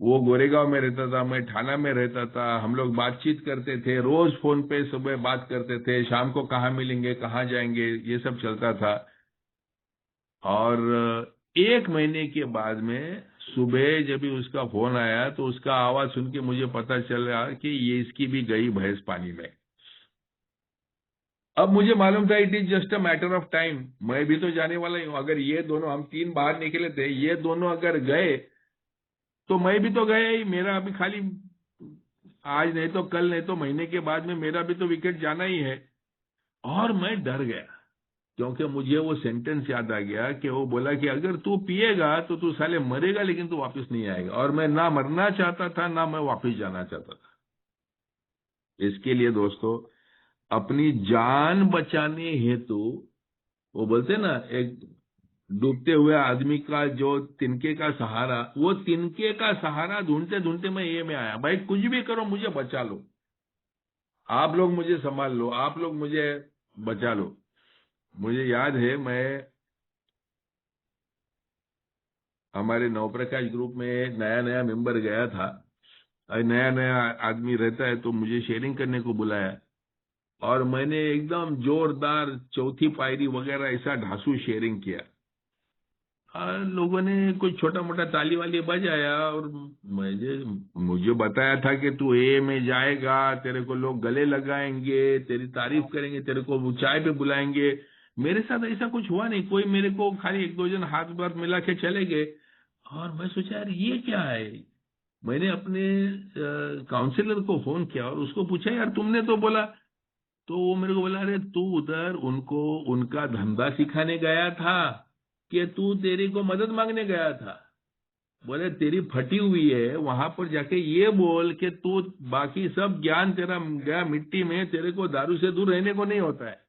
वो गोरेगांव में रहता था, मैं ठाणा में रहता था, हम लोग बातचीत करते थे, रोज फोन पे सुबह बात करते थे, शाम को कहाँ मिलेंगे, कहाँ जाएंगे, ये सब चलता था। और 1 महीने के बाद में सुबह जब भी उसका फोन आया तो उसका आवाज सुन के मुझे पता चला कि ये इसकी भी गई भैंस पानी में। अब मुझे मालूम था it is just a matter of time, मैं भी तो जाने वाला ही हूं। अगर ये दोनों, हम 3 बाहर निकले थे, ये दोनों अगर गए तो मैं भी तो गया ही। मेरा अभी खाली आज नहीं तो कल, नहीं तो महीने के बाद में मेरा भी तो विकेट जाना ही है। और मैं डर गया क्योंकि मुझे वो सेंटेंस याद आ गया कि वो बोला कि अगर तू पिएगा तो तू साले मरेगा, लेकिन तू वापस नहीं आएगा। और मैं ना मरना चाहता था, ना मैं वापस जाना चाहता था। इसके लिए दोस्तों, अपनी जान बचाने हेतु, वो बोलते हैं ना, एक डूबते हुए आदमी का जो तिनके का सहारा, वो तिनके का सहारा ढूंढते ढूंढते मैं ये में आया। भाई कुछ भी करो, मुझे बचा लो, आप लोग मुझे संभाल लो, आप लोग मुझे बचा लो। मुझे याद है, मैं हमारे नवप्रकाश ग्रुप में नया नया मेंबर गया था, और नया नया आदमी रहता है तो मुझे शेयरिंग करने को बुलाया, और मैंने एकदम जोरदार चौथी पायरी वगैरह ऐसा ढांसू शेयरिंग किया। लोगों ने कोई छोटा मोटा ताली वाली बजाया, और मुझे बताया था कि तू ए में जाएगा, तेरे को लोग गले लगाएंगे, तेरी तारीफ करेंगे, तेरे को वो चाय पे बुलाएंगे। मेरे साथ ऐसा कुछ हुआ नहीं, कोई मेरे को खाली एक दो जन हाथ बात मिला के चले गए। और मैं सोचा यार ये क्या है। मैंने अपने काउंसलर को फोन किया और उसको पूछा, यार तुमने तो बोला। तो वो मेरे को बोला, अरे तू उधर उनको उनका धंधा सिखाने गया था कि तू तेरी को मदद मांगने गया था। बोले तेरी फटी हुई है, वहां पर जाके ये बोल कि तू बाकी सब ज्ञान तेरा गया मिट्टी में, तेरे को दारू से दूर रहने को नहीं होता है।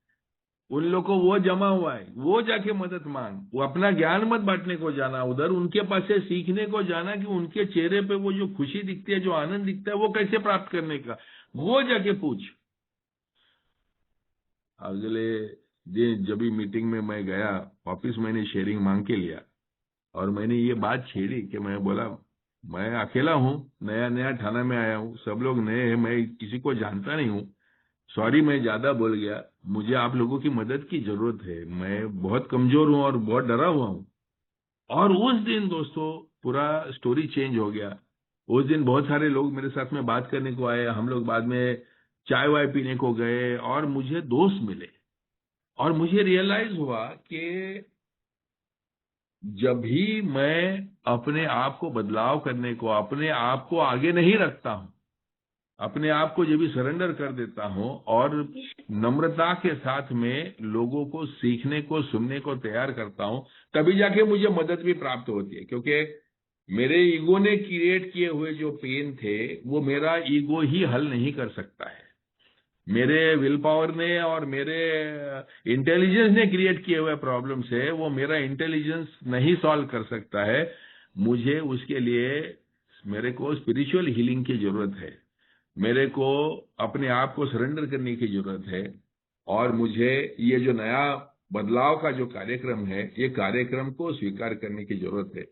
उन लोग को वो जमा हुआ है, वो जाके मदद मांग। वो अपना ज्ञान मत बांटने को जाना उधर, उनके पास से सीखने को जाना कि उनके चेहरे पे वो जो खुशी दिखती है, जो आनंद दिखता है, वो कैसे प्राप्त करने का, वो जाके पूछ। अगले दिन जब भी मीटिंग में मैं गया, वापिस मैंने शेयरिंग मांग के लिया, और मैंने ये बात छेड़ी कि मैं बोला, मैं अकेला हूँ, नया नया थाना में आया हूँ, सब लोग नए हैं, मैं किसी को जानता नहीं हूँ। सॉरी, मैं ज्यादा बोल गया, मुझे आप लोगों की मदद की जरूरत है, मैं बहुत कमजोर हूँ और बहुत डरा हुआ हूँ। और उस दिन दोस्तों पूरा स्टोरी चेंज हो गया। उस दिन बहुत सारे लोग मेरे साथ में बात करने को आए, हम लोग बाद में चाय वाय पीने को गए, और मुझे दोस्त मिले। और मुझे रियलाइज हुआ कि जब भी मैं अपने आप को बदलाव करने को, अपने आप को आगे नहीं रखता हूं, अपने आप को जब भी सरेंडर कर देता हूं और नम्रता के साथ में लोगों को सीखने को, सुनने को तैयार करता हूं, तभी जाके मुझे मदद भी प्राप्त होती है। क्योंकि मेरे ईगो ने क्रिएट किए हुए जो पेन थे, वो मेरा ईगो ही हल नहीं कर सकता है। मेरे विल पावर ने और मेरे इंटेलिजेंस ने क्रिएट किए हुए प्रॉब्लम से वो मेरा इंटेलिजेंस नहीं सॉल्व कर सकता है। मुझे उसके लिए, मेरे को स्पिरिचुअल हीलिंग की जरूरत है, मेरे को अपने आप को सरेंडर करने की जरूरत है। और मुझे ये जो नया बदलाव का जो कार्यक्रम है, ये कार्यक्रम को स्वीकार करने की जरूरत है।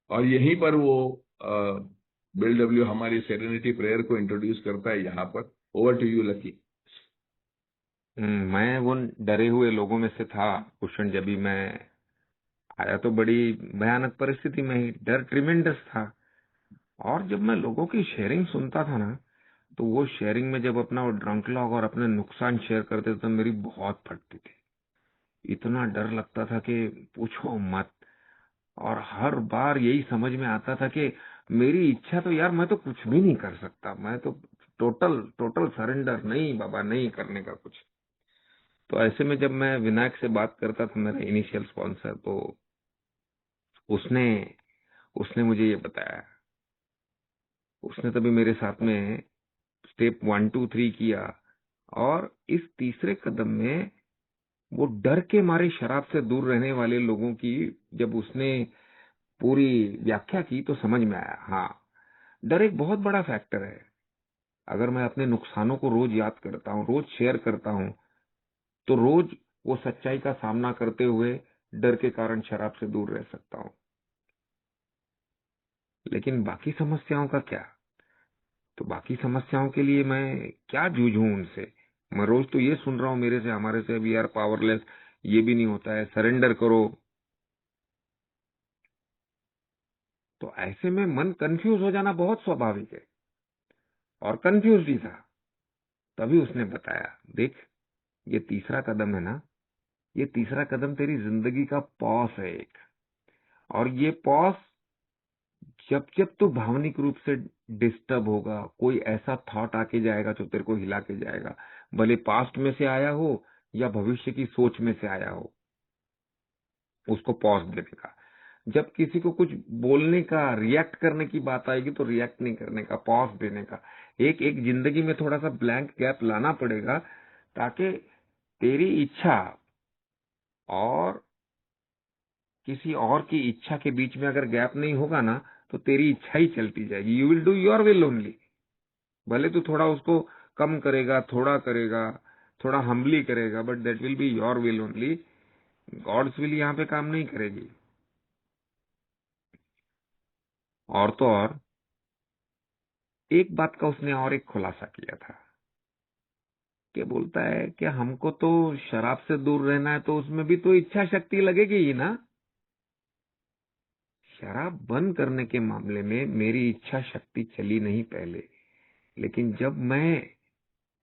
और यहीं पर वो बिल डब्ल्यू हमारी सेरेनिटी प्रेयर को इंट्रोड्यूस करता है यहाँ पर। Over to you Lucky. मैं वो डरे हुए लोगों में से था कुशन। जब भी मैं आया तो बड़ी भयानक परिस्थिति में ही, डर ट्रिमेंडस था। और जब मैं लोगों की शेयरिंग सुनता था ना, तो वो शेयरिंग में जब अपना वो ड्रंक लॉग और अपने नुकसान शेयर करते थे तो मेरी बहुत फटती थी। इतना डर लगता था कि पूछो मत। और हर बार यही समझ में आता था कि मेरी इच्छा तो यार, मैं तो कुछ भी नहीं कर सकता, मैं तो टोटल टोटल सरेंडर, नहीं बाबा, नहीं करने का कुछ। तो ऐसे में जब मैं विनायक से बात करता था, मेरा इनिशियल स्पॉन्सर, तो उसने उसने मुझे ये बताया। उसने तभी मेरे साथ में स्टेप 1 2 3 किया। और इस तीसरे कदम में वो डर के मारे शराब से दूर रहने वाले लोगों की जब उसने पूरी व्याख्या की तो समझ में आया, हाँ, डर एक बहुत बड़ा फैक्टर है। अगर मैं अपने नुकसानों को रोज याद करता हूँ, रोज शेयर करता हूँ, तो रोज वो सच्चाई का सामना करते हुए डर के कारण शराब से दूर रह सकता हूँ। लेकिन बाकी समस्याओं का क्या? तो बाकी समस्याओं के लिए मैं क्या जूझूं उनसे? मैं रोज तो ये सुन रहा हूँ मेरे से, हमारे से, वी आर पावरलेस, ये भी नहीं होता है, सरेंडर करो। तो ऐसे में मन कंफ्यूज हो जाना बहुत स्वाभाविक है, और कंफ्यूज ही था। तभी उसने बताया, देख, ये तीसरा कदम है ना, ये तीसरा कदम तेरी जिंदगी का पॉस है एक। और ये पॉस, जब जब तू भावनिक रूप से डिस्टर्ब होगा, कोई ऐसा थॉट आके जाएगा जो तेरे को हिला के जाएगा, भले पास्ट में से आया हो या भविष्य की सोच में से आया हो, उसको पॉज देने का। जब किसी को कुछ बोलने का, रिएक्ट करने की बात आएगी तो रिएक्ट नहीं करने का, पॉज देने का। एक एक जिंदगी में थोड़ा सा ब्लैंक गैप लाना पड़ेगा, ताकि तेरी इच्छा और किसी और की इच्छा के बीच में अगर गैप नहीं होगा ना, तो तेरी इच्छा ही चलती जाएगी। You will do your will only. भले तू थोड़ा उसको कम करेगा, थोड़ा हम्बली करेगा, but that will be your will only. God's will यहाँ पे काम नहीं करेगी। और तो और एक बात का उसने और एक खुलासा किया था, कि बोलता है कि हमको तो शराब से दूर रहना है, तो उसमें भी तो इच्छा शक्ति लगेगी ही ना। शराब बंद करने के मामले में मेरी इच्छा शक्ति चली नहीं पहले, लेकिन जब मैं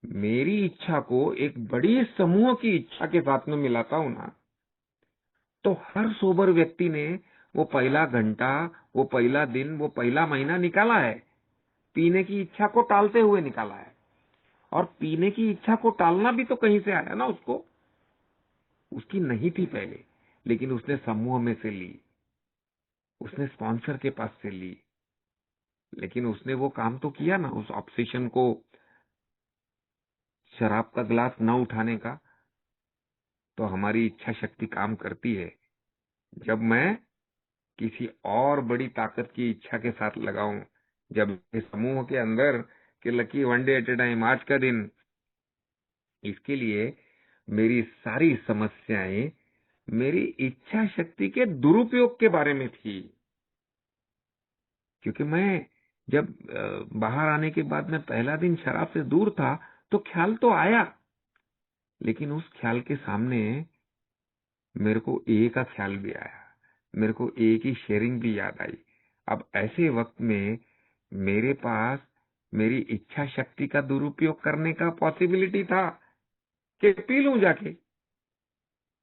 मेरी इच्छा को एक बड़ी समूह की इच्छा के साथ में मिलाता हूं ना, तो हर सोबर व्यक्ति ने वो पहला घंटा, वो पहला दिन, वो पहला महीना निकाला है, पीने की इच्छा को टालते हुए निकाला है। और पीने की इच्छा को टालना भी तो कहीं से आया ना उसको। उसकी नहीं थी पहले, लेकिन उसने समूह में से ली, उसने स्पॉन्सर के पास से ली, लेकिन उसने वो काम तो किया ना, उस ऑब्सेशन को, शराब का ग्लास न उठाने का। तो हमारी इच्छा शक्ति काम करती है जब मैं किसी और बड़ी ताकत की इच्छा के साथ लगाऊं। जब इस समूह के अंदर कि lucky one day at A time, आज का दिन, इसके लिए मेरी सारी समस्याएं मेरी इच्छा शक्ति के दुरुपयोग के बारे में थी। क्योंकि मैं जब बाहर आने के बाद में पहला दिन शराब से दूर था, तो ख्याल तो आया, लेकिन उस ख्याल के सामने मेरे को ए का ख्याल भी आया, मेरे को ए की शेयरिंग भी याद आई। अब ऐसे वक्त में मेरे पास मेरी इच्छा शक्ति का दुरुपयोग करने का पॉसिबिलिटी था कि पी लूं जाके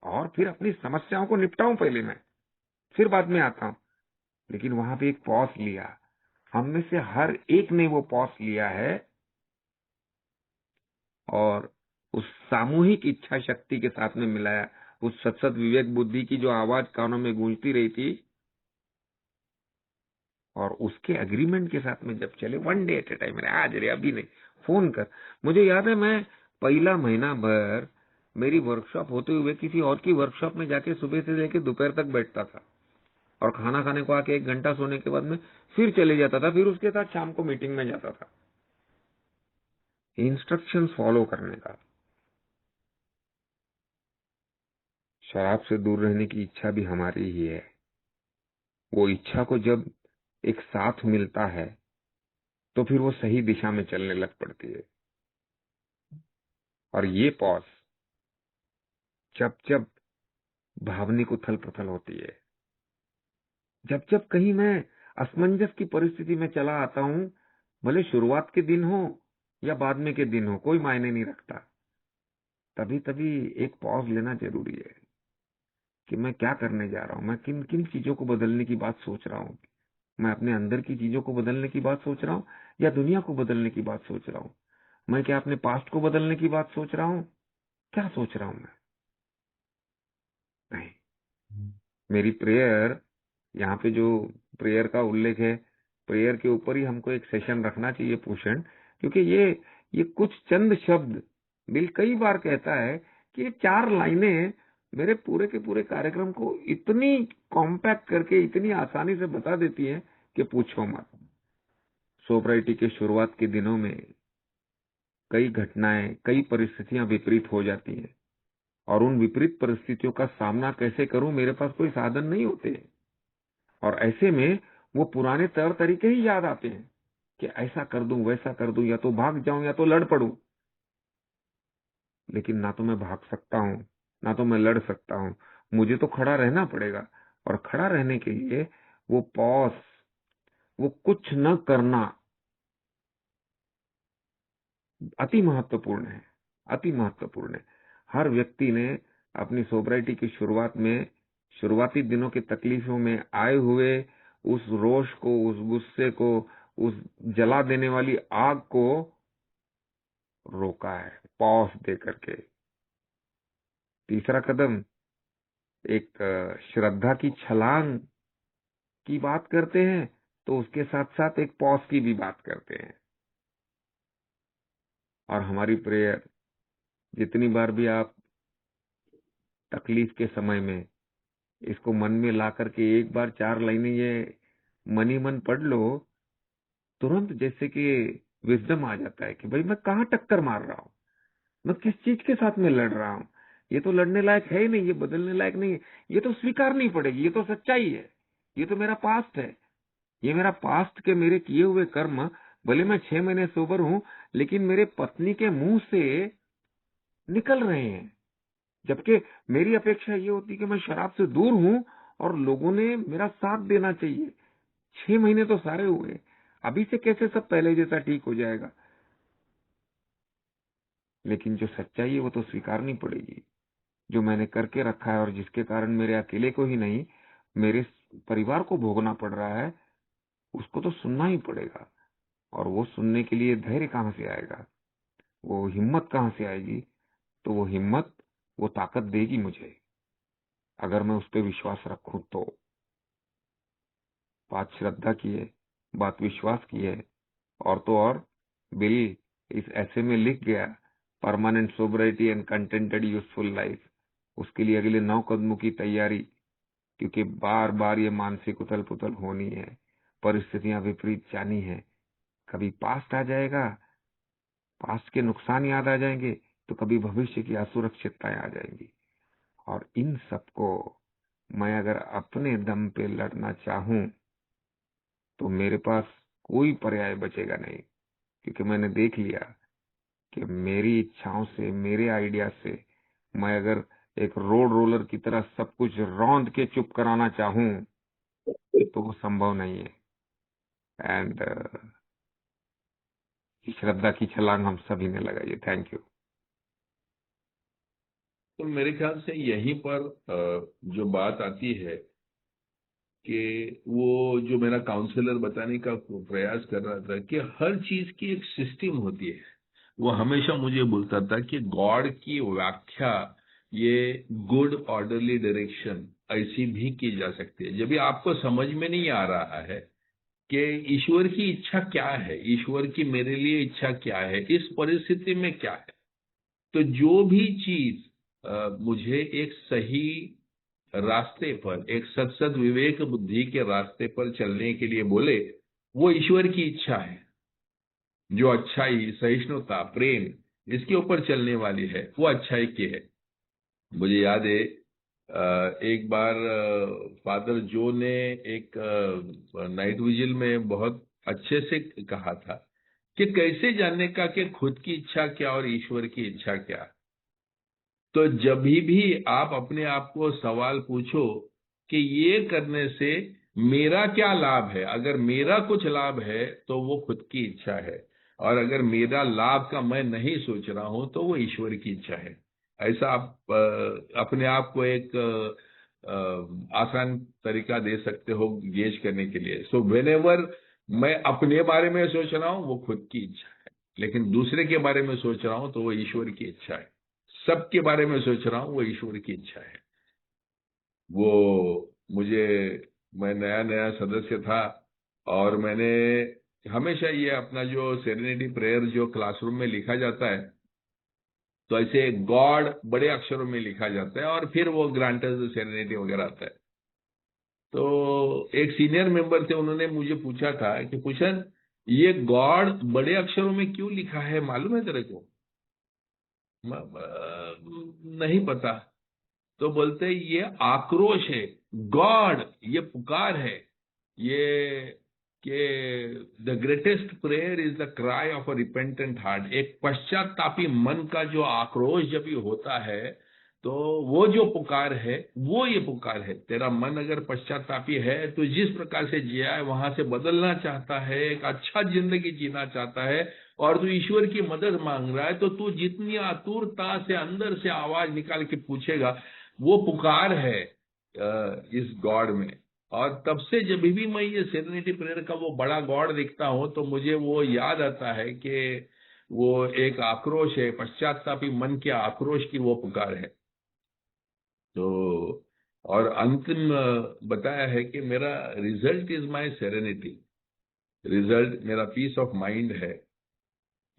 और फिर अपनी समस्याओं को निपटाऊं पहले मैं, फिर बाद में आता हूं। लेकिन वहां पे एक पॉज लिया, हम में से हर एक ने वो पॉज लिया है, और उस सामूहिक इच्छा शक्ति के साथ में मिलाया। उस सत्सत विवेक बुद्धि की जो आवाज कानों में गूंजती रही थी, और उसके एग्रीमेंट के साथ में जब चले, one day at A time, मैंने आज रे अभी नहीं, फोन कर। मुझे याद है मैं पहला महीना भर मेरी वर्कशॉप होते हुए किसी और की वर्कशॉप में जाके सुबह से लेकर दोपहर तक बैठता था, और खाना खाने को आके 1 घंटा सोने के बाद में फिर चले जाता था, फिर उसके साथ शाम को मीटिंग में जाता था, इंस्ट्रक्शन फॉलो करने का। शराब से दूर रहने की इच्छा भी हमारी ही है। वो इच्छा को जब एक साथ मिलता है, तो फिर वो सही दिशा में चलने लग पड़ती है। और ये पॉज जब जब भावनिक उथल पुथल होती है, जब जब कहीं मैं असमंजस की परिस्थिति में चला आता हूं, भले शुरुआत के दिन हो या बाद में के दिन हो, कोई मायने नहीं रखता, तभी तभी एक पॉज लेना जरूरी है कि मैं क्या करने जा रहा हूं, मैं किन किन चीजों को बदलने की बात सोच रहा हूं। मैं अपने अंदर की चीजों को बदलने की बात सोच रहा हूं, या दुनिया को बदलने की बात सोच रहा हूं। मैं क्या अपने पास्ट को बदलने की बात सोच रहा हूं, क्या सोच रहा हूं मैं? नहीं। मेरी प्रेयर, यहाँ पे जो प्रेयर का उल्लेख है, प्रेयर के ऊपर ही हमको एक सेशन रखना चाहिए भूषण, क्योंकि ये कुछ चंद शब्द बिल कई बार कहता है कि ये 4 लाइनें मेरे पूरे के पूरे कार्यक्रम को इतनी कॉम्पैक्ट करके इतनी आसानी से बता देती है कि पूछो मत। सोब्राइटी के शुरुआत के दिनों में कई घटनाएं, कई परिस्थितियां विपरीत हो जाती हैं, और उन विपरीत परिस्थितियों का सामना कैसे करूं, मेरे पास कोई साधन नहीं होते। और ऐसे में वो पुराने तौर तरीके ही याद आते हैं कि ऐसा कर दूं, वैसा कर दूं, या तो भाग जाऊं या तो लड़ पड़ूं। लेकिन ना तो मैं भाग सकता हूं, ना तो मैं लड़ सकता हूं, मुझे तो खड़ा रहना पड़ेगा। और खड़ा रहने के लिए वो पॉज, वो कुछ न करना अति महत्वपूर्ण है, अति महत्वपूर्ण है। हर व्यक्ति ने अपनी सोब्राइटी की शुरुआत में, शुरुआती दिनों की तकलीफों में आए हुए उस रोष को, उस गुस्से को, उस जला देने वाली आग को रोका है, पॉज दे करके। तीसरा कदम एक श्रद्धा की छलांग की बात करते हैं, तो उसके साथ साथ एक पॉज की भी बात करते हैं। और हमारी प्रेयर, जितनी बार भी आप तकलीफ के समय में इसको मन में ला करके एक बार 4 लाइनें ये मन ही मन पढ़ लो, तुरंत जैसे कि विजडम आ जाता है कि भाई मैं कहाँ टक्कर मार रहा हूँ, मैं किस चीज के साथ में लड़ रहा हूँ। ये तो लड़ने लायक है ही नहीं, ये बदलने लायक नहीं है, ये तो स्वीकारनी पड़ेगी, ये तो सच्चाई है, ये तो मेरा पास्ट है, ये मेरा पास्ट के मेरे किए हुए कर्म। भले मैं 6 महीने सोबर हूँ, लेकिन मेरे पत्नी के मुंह से निकल रहे हैं, जबकि मेरी अपेक्षा ये होती कि मैं शराब से दूर हूँ और लोगों ने मेरा साथ देना चाहिए। 6 महीने तो सारे हुए, अभी से कैसे सब पहले जैसा ठीक हो जाएगा। लेकिन जो सच्चाई है वो तो स्वीकारनी पड़ेगी। जो मैंने करके रखा है और जिसके कारण मेरे अकेले को ही नहीं, मेरे परिवार को भोगना पड़ रहा है, उसको तो सुनना ही पड़ेगा। और वो सुनने के लिए धैर्य कहाँ से आएगा, वो हिम्मत कहाँ से आएगी? तो वो हिम्मत, वो ताकत देगी मुझे, अगर मैं उस पर विश्वास रखूं तो। बात श्रद्धा की है, बात विश्वास की है। और तो और बिल इस ऐसे में लिख गया, permanent sobriety and contented useful life. उसके लिए अगले 9 कदमों की तैयारी, क्योंकि बार बार ये मानसिक उथल पुथल होनी है, परिस्थितियां विपरीत जानी है। कभी पास्ट आ जाएगा, पास्ट के नुकसान याद आ जाएंगे, तो कभी भविष्य की असुरक्षितताएं आ जाएंगी। और इन सबको मैं अगर अपने दम पे लड़ना चाहूं, तो मेरे पास कोई पर्याय बचेगा नहीं, क्योंकि मैंने देख लिया कि मेरी इच्छाओं से, मेरे आइडिया से मैं अगर एक रोड रोलर की तरह सब कुछ रौंद के चुप कराना चाहूं, तो वो संभव नहीं है। एंड श्रद्धा की छलांग हम सभी ने लगाई है। Thank you. तो मेरे ख्याल से यहीं पर जो बात आती है कि वो जो मेरा काउंसलर बताने का प्रयास कर रहा था कि हर चीज की एक सिस्टम होती है। वो हमेशा मुझे बोलता था कि गॉड की व्याख्या ये गुड ऑर्डरली डायरेक्शन ऐसी भी की जा सकती है। जब भी आपको समझ में नहीं आ रहा है कि ईश्वर की इच्छा क्या है, ईश्वर की मेरे लिए इच्छा क्या है, इस परिस्थिति में क्या है, तो जो भी चीज मुझे एक सही रास्ते पर, एक सत्सद विवेक बुद्धि के रास्ते पर चलने के लिए बोले, वो ईश्वर की इच्छा है। जो अच्छाई, सहिष्णुता, प्रेम इसके ऊपर चलने वाली है, वो अच्छाई की है। मुझे याद है एक बार फादर जो ने एक नाइट विजिल में बहुत अच्छे से कहा था कि कैसे जानने का कि खुद की इच्छा क्या और ईश्वर की इच्छा क्या। तो जब भी आप अपने आप को सवाल पूछो कि ये करने से मेरा क्या लाभ है, अगर मेरा कुछ लाभ है तो वो खुद की इच्छा है, और अगर मेरा लाभ का मैं नहीं सोच रहा हूं तो वो ईश्वर की इच्छा है। ऐसा आप अपने आप को एक आसान तरीका दे सकते हो गेज करने के लिए। सो व्हेनेवर मैं अपने बारे में सोच रहा हूं वो खुद की इच्छा है, लेकिन दूसरे के बारे में सोच रहा हूं तो वो ईश्वर की इच्छा है। सबके बारे में सोच रहा हूं वो ईश्वर की इच्छा है। वो मुझे, मैं नया नया सदस्य था और मैंने हमेशा ये अपना जो सेरेनिटी प्रेयर जो क्लासरूम में लिखा जाता है, तो ऐसे गॉड बड़े अक्षरों में लिखा जाता है और फिर वो ग्रांटर्स सेरेनिटी वगैरह आता है। तो एक सीनियर मेंबर थे, उन्होंने मुझे पूछा था कि पूछन, ये गॉड बड़े अक्षरों में क्यों लिखा है, मालूम है तेरे को? नहीं पता। तो बोलते हैं ये आक्रोश है, गॉड ये पुकार है, ये कि the greatest prayer is the cry of a repentant heart. एक पश्चातापी मन का जो आक्रोश जब ये होता है, तो वो जो पुकार है वो ये पुकार है। तेरा मन अगर पश्चातापी है तो जिस प्रकार से जिया है वहां से बदलना चाहता है, एक अच्छा जिंदगी जीना चाहता है, और तू ईश्वर की मदद मांग रहा है, तो तू जितनी आतुरता से अंदर से आवाज निकाल के पूछेगा, वो पुकार है इस गॉड में। और तब से जब भी मैं ये सेरेनिटी प्रेयर का वो बड़ा गॉड देखता हूं, तो मुझे वो याद आता है कि वो एक आक्रोश है, पश्चातापी मन के आक्रोश की वो पुकार है। तो और अंतिम बताया है कि मेरा result is my serenity, result मेरा पीस ऑफ माइंड है,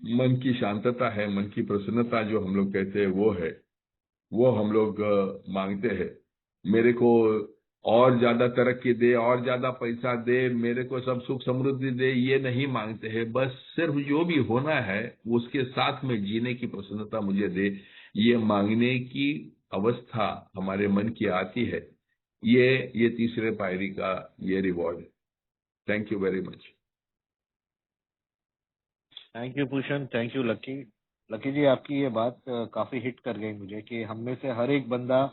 मन की शांतता है, मन की प्रसन्नता जो हम लोग कहते हैं वो है, वो हम लोग मांगते हैं। मेरे को और ज्यादा तरक्की दे, और ज्यादा पैसा दे, मेरे को सब सुख समृद्धि दे, ये नहीं मांगते हैं। बस सिर्फ जो भी होना है उसके साथ में जीने की प्रसन्नता मुझे दे, ये मांगने की अवस्था हमारे मन की आती है। ये तीसरे पायरी का ये रिवॉर्ड है। Thank you very much. Thank you Bhushan, thank you lucky. Lucky ji, आपकी ये बात काफी हिट कर गई मुझे कि हम में से हर एक बंदा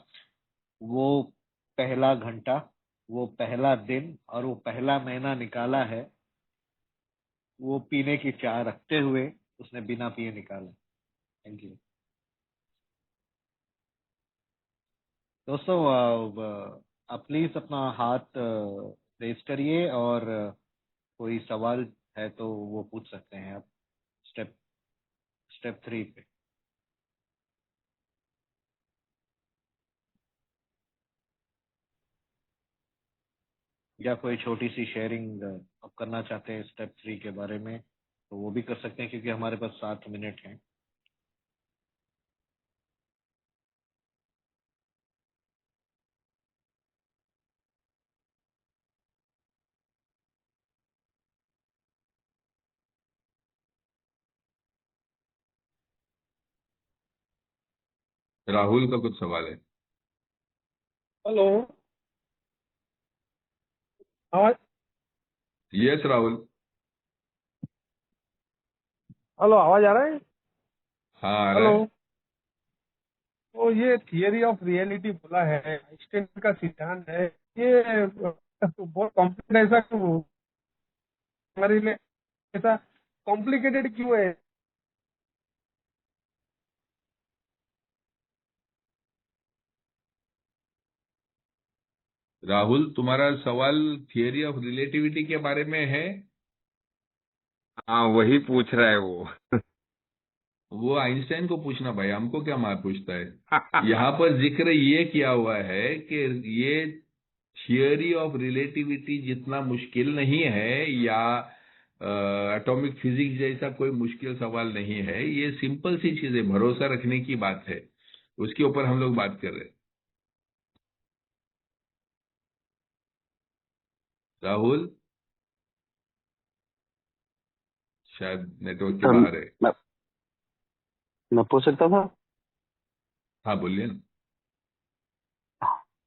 वो पहला घंटा, वो पहला दिन और वो पहला महीना निकाला है, वो पीने की चाह रखते हुए उसने बिना पिए निकाला। थैंक यू दोस्तों। आप प्लीज अपना हाथ रेज करिए और कोई सवाल है तो वो पूछ सकते हैं आप स्टेप स्टेप 3 पे। या कोई छोटी सी शेयरिंग आप करना चाहते हैं स्टेप 3 के बारे में तो वो भी कर सकते हैं, क्योंकि हमारे पास 7 मिनट हैं। राहुल का कुछ सवाल है? हेलो। आवाज यस राहुल। हेलो, आवाज आ रहा है? हाँ आ रहा हेलो। है। तो ये थियरी ऑफ रियलिटी बोला है, आइंस्टाइन का सिद्धांत है, ये तो बहुत कॉम्प्लिकेटेड, ऐसा क्यों हमारे लिए ऐसा कॉम्प्लिकेटेड क्यों है? राहुल, तुम्हारा सवाल थियरी ऑफ रिलेटिविटी के बारे में है? हाँ, वही पूछ रहा है वो। वो आइंस्टाइन को पूछना भाई, हमको क्या मार पूछता है। यहाँ पर जिक्र ये किया हुआ है कि ये थियरी ऑफ रिलेटिविटी जितना मुश्किल नहीं है, या एटॉमिक फिजिक्स जैसा कोई मुश्किल सवाल नहीं है। ये सिंपल सी चीज है, भरोसा रखने की बात है, उसके ऊपर हम लोग बात कर रहे हैं। राहुल शायद नेटवर्क के सर, बाहर है। मैं पूछ सकता था? हाँ बोलिए ना।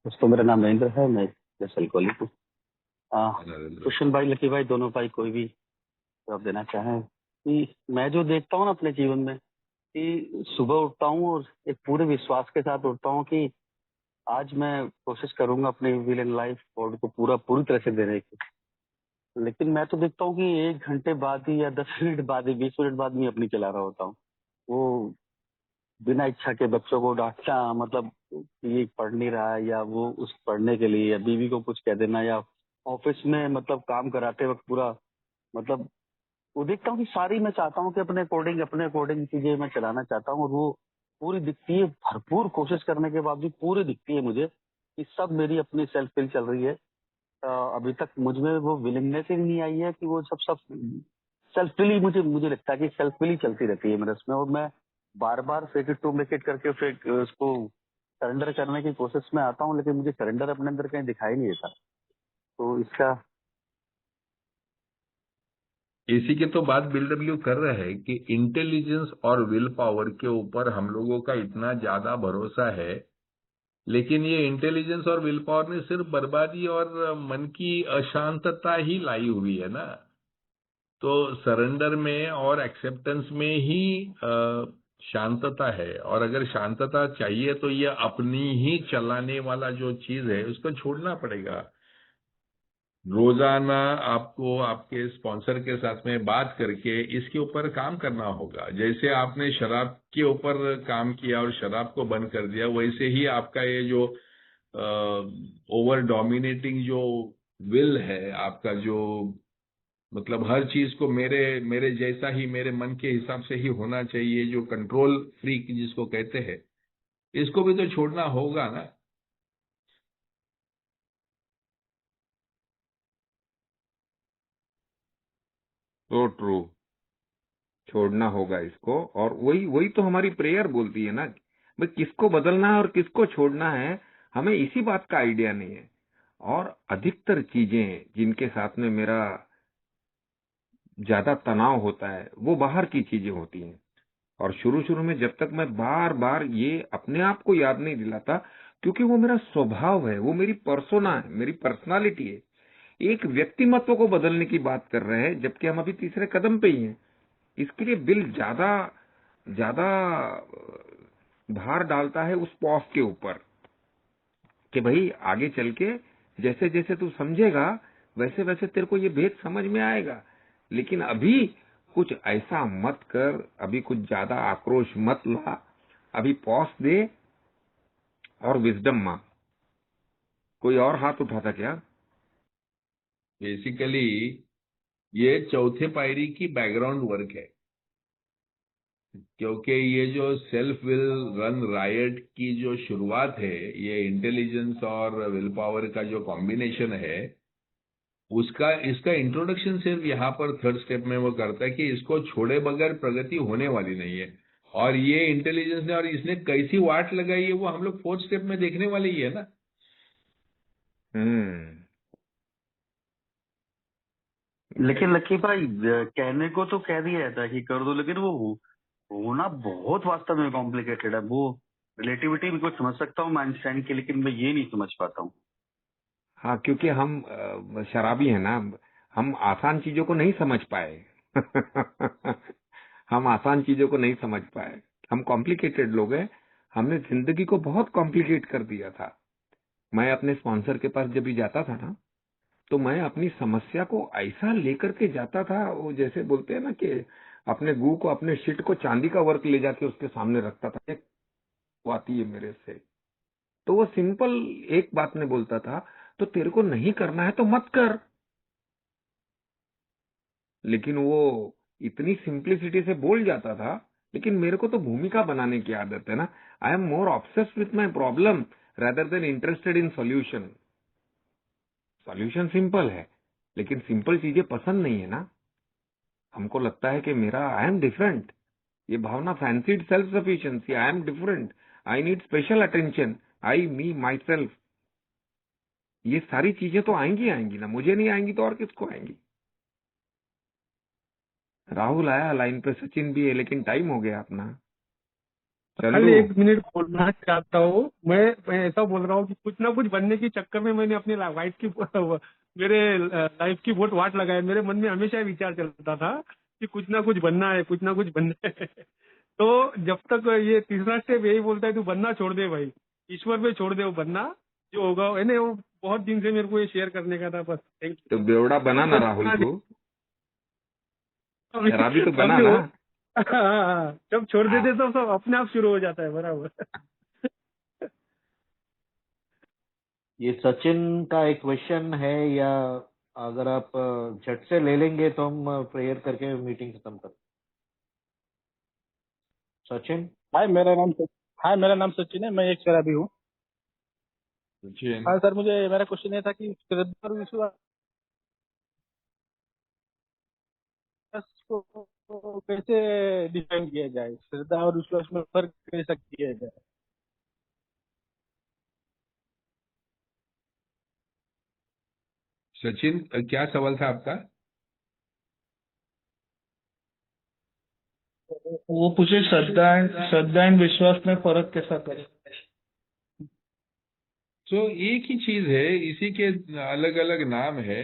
दोस्तों, मेरा नाम नरेंद्र है, मैं जैसल कोहली हूँ। नरेंद्र। क्वेश्चन भाई, लकी भाई, दोनों भाई कोई भी जवाब देना चाहें कि मैं जो देखता हूँ ना अपने जीवन में, कि सुबह उठता हूँ और एक पूरे विश्वास के साथ उठता हूँ कि आज मैं कोशिश करूंगा अपनी विल एंड लाइफ गॉड को पूरी तरह से देने की। लेकिन मैं तो देखता हूँ कि 1 घंटे बाद ही या 10 मिनट बाद ही 20 मिनट बाद मैं अपनी चला रहा होता हूँ। वो बिना इच्छा के बच्चों को डांटना, मतलब ये पढ़ नहीं रहा है, या वो उस पढ़ने के लिए, या बीवी को कुछ कह देना, या ऑफिस में मतलब काम कराते वक्त पूरा, मतलब वो देखता हूँ कि सारी मैं चाहता हूँ कि अपने अकॉर्डिंग चीजें मैं चलाना चाहता हूँ, और वो पूरी दिखती है, भरपूर कोशिश करने के बावजूद पूरी दिखती है मुझे कि सब मेरी अपनी सेल्फ विल चल रही है। अभी तक मुझ में वो विलिंगनेस ही नहीं आई है कि वो सब सब सेल्फ विल ही, मुझे लगता है कि सेल्फ विल ही चलती रहती है मेरे उसमें, और मैं बार बार fake it to make it करके फिर उसको सरेंडर करने की कोशिश में आता हूँ, लेकिन मुझे सरेंडर अपने अंदर कहीं दिखाई नहीं देता। तो इसका इसी के तो बात बिल्डब्ल्यू कर रहे हैं कि इंटेलिजेंस और विल पावर के ऊपर हम लोगों का इतना ज्यादा भरोसा है, लेकिन ये इंटेलिजेंस और विल पावर ने सिर्फ बर्बादी और मन की अशांतता ही लाई हुई है ना। तो सरेंडर में और एक्सेप्टेंस में ही शांतता है। और अगर शांतता चाहिए तो ये अपनी ही चलाने वाला जो चीज है उसको छोड़ना पड़ेगा। रोजाना आपको आपके स्पॉन्सर के साथ में बात करके इसके ऊपर काम करना होगा। जैसे आपने शराब के ऊपर काम किया और शराब को बंद कर दिया, वैसे ही आपका ये जो ओवर डोमिनेटिंग जो विल है आपका, जो मतलब हर चीज को मेरे मेरे जैसा ही, मेरे मन के हिसाब से ही होना चाहिए, जो कंट्रोल फ्रीक जिसको कहते हैं, इसको भी तो छोड़ना होगा ना। तो ट्रू, छोड़ना होगा इसको। और वही वही तो हमारी प्रेयर बोलती है ना, भाई किसको बदलना है और किसको छोड़ना है, हमें इसी बात का आइडिया नहीं है। और अधिकतर चीजें जिनके साथ में मेरा ज्यादा तनाव होता है वो बाहर की चीजें होती हैं। और शुरू शुरू में जब तक मैं बार बार ये अपने आप को याद नहीं दिलाता, क्योंकि वो मेरा स्वभाव है, वो मेरी पर्सोना है, मेरी पर्सनालिटी है। एक व्यक्तिमत्व को बदलने की बात कर रहे हैं, जबकि हम अभी तीसरे कदम पे ही हैं। इसके लिए बिल ज्यादा ज्यादा भार डालता है उस पॉज के ऊपर कि भाई आगे चल के जैसे जैसे तू समझेगा वैसे वैसे तेरे को ये भेद समझ में आएगा। लेकिन अभी कुछ ऐसा मत कर, अभी कुछ ज्यादा आक्रोश मत ला, अभी पॉज दे और विजडम मांग। कोई और हाथ उठा था क्या? बेसिकली ये चौथे पायरी की बैकग्राउंड वर्क है, क्योंकि ये जो सेल्फ विल रन रायट की जो शुरुआत है, ये इंटेलिजेंस और विल पावर का जो कॉम्बिनेशन है, उसका इसका इंट्रोडक्शन सिर्फ यहाँ पर थर्ड स्टेप में वो करता है कि इसको छोड़े बगैर प्रगति होने वाली नहीं है। और ये इंटेलिजेंस ने और इसने कैसी वाट लगाई है वो हम लोग फोर्थ स्टेप में देखने वाले ही है ना। लेकिन लकी भाई कहने को तो कह दिया जाता है कि कर दो, लेकिन वो होना बहुत वास्तव में कॉम्प्लिकेटेड है। वो रिलेटिविटी भी कुछ समझ सकता हूँ मैं आइंस्टाइन की, लेकिन मैं ये नहीं समझ पाता हूँ। हाँ, क्योंकि हम शराबी हैं ना, हम आसान चीजों को नहीं समझ पाए। हम आसान चीजों को नहीं समझ पाए, हम कॉम्प्लिकेटेड लोग हैं। हमने जिंदगी को बहुत कॉम्प्लिकेट कर दिया था। मैं अपने स्पॉन्सर के पास जब भी जाता था ना, तो मैं अपनी समस्या को ऐसा लेकर के जाता था, वो जैसे बोलते हैं ना कि अपने गू को, अपने शिट को चांदी का वर्क ले जाके उसके सामने रखता था, वो आती है मेरे से। तो वो सिंपल एक बात ने बोलता था, तो तेरे को नहीं करना है तो मत कर। लेकिन वो इतनी सिंप्लिसिटी से बोल जाता था, लेकिन मेरे को तो भूमिका बनाने की आदत है ना। I am more obsessed with my problem rather than interested in solution. Solution simple है, लेकिन सिंपल चीजें पसंद नहीं है ना। हमको लगता है कि मेरा आई एम डिफरेंट, ये भावना fancied self sufficiency, I am different, I need special attention, I me myself. ये सारी चीजें तो आएंगी आएंगी ना, मुझे नहीं आएंगी तो और किसको आएंगी। राहुल आया लाइन पे, सचिन भी है, लेकिन टाइम हो गया अपना। खाली चंदू, 1 मिनट बोलना चाहता हूँ। मैं ऐसा बोल रहा हूँ कि कुछ ना कुछ बनने के चक्कर में मैंने अपनी वाइफ की मेरे लाइफ की बहुत वाट लगाई। मेरे मन में हमेशा विचार चलता था कि कुछ ना कुछ बनना है, कुछ ना कुछ बनना है। तो जब तक ये तीसरा स्टेप यही बोलता है तू बनना छोड़ दे भाई, ईश्वर पे छोड़ दे, वो बनना जो होगा है ना। वो बहुत दिन से मेरे को ये शेयर करने का था, बस थैंक तो यू। बेवड़ा बना ना राहुल को, शराबी तो बना अभी ना। हाँ, जब छोड़ देते तो सब अपने आप शुरू हो जाता है, बराबर। ये सचिन का एक क्वेश्चन है, या अगर आप झट से ले लेंगे तो हम प्रेयर करके मीटिंग खत्म कर। सचिन। हाय, मेरा नाम सचिन है, मैं एक शराबी हूँ। सचिन, हाँ सर, मुझे मेरा क्वेश्चन ये था कि श्रद्धा और विश्वास को कैसे डिफाइन किया जाए, श्रद्धा और विश्वास में फर्क कैसा किया जाए। सचिन क्या सवाल था आपका? वो पूछे श्रद्धा एंड विश्वास में फर्क कैसा करें। तो एक ही चीज है, इसी के अलग अलग नाम है।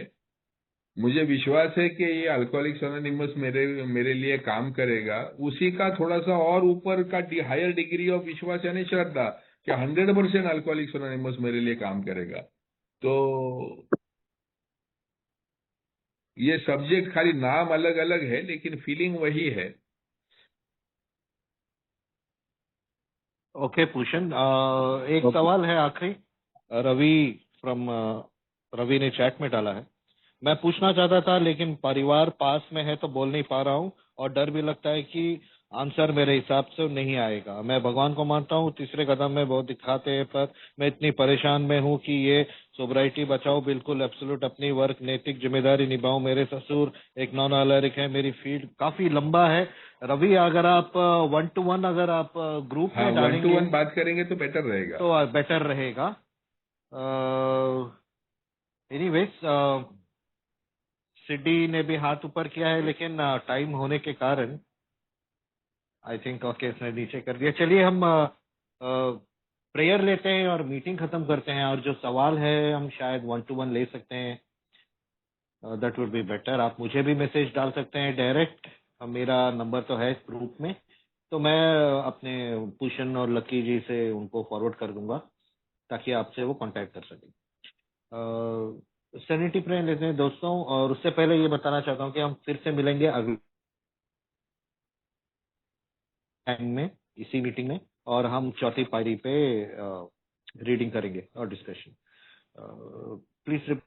मुझे विश्वास है कि ये अल्कोहलिक्स एनोनिमस मेरे मेरे लिए काम करेगा। उसी का थोड़ा सा और ऊपर का हायर डिग्री ऑफ विश्वास यानी श्रद्धा कि 100% अल्कोहलिक्स एनोनिमस मेरे लिए काम करेगा। तो ये सब्जेक्ट खाली नाम अलग अलग है, लेकिन फीलिंग वही है। ओके पूषण, एक सवाल है आखिरी। रवि फ्रॉम रवि ने चैट में डाला है। मैं पूछना चाहता था लेकिन परिवार पास में है तो बोल नहीं पा रहा हूँ, और डर भी लगता है कि आंसर मेरे हिसाब से नहीं आएगा। मैं भगवान को मानता हूँ, तीसरे कदम में बहुत दिखाते हैं, पर मैं इतनी परेशान में हूँ कि ये सोबराइटी बचाओ, बिल्कुल एब्सोल्यूट अपनी वर्क नैतिक जिम्मेदारी निभाओ। मेरे ससुर एक नॉन अलरिक है। मेरी फीड काफी लंबा है। रवि, अगर आप 1-to-1 अगर आप ग्रुप हाँ, में 1 to डालेंगे 1 बात करेंगे तो बेटर रहेगा। तो बेटर रहेगा। एनीवेज, सिड्डी ने भी हाथ ऊपर किया है, लेकिन टाइम होने के कारण आई थिंक ओके इसने नीचे कर दिया। चलिए हम प्रेयर लेते हैं और मीटिंग खत्म करते हैं, और जो सवाल है हम शायद 1-to-1 ले सकते हैं। That would be better. आप मुझे भी मैसेज डाल सकते हैं डायरेक्ट, मेरा नंबर तो है ग्रुप में, तो मैं अपने भूषण और लकी जी से उनको फॉरवर्ड कर दूंगा ताकि आपसे वो कांटेक्ट कर सकें। सैनिटी प्रेयर लेते हैं दोस्तों, और उससे पहले ये बताना चाहता हूँ कि हम फिर से मिलेंगे अगले टाइम में इसी मीटिंग में, और हम चौथी पारी पे रीडिंग करेंगे और डिस्कशन। प्लीज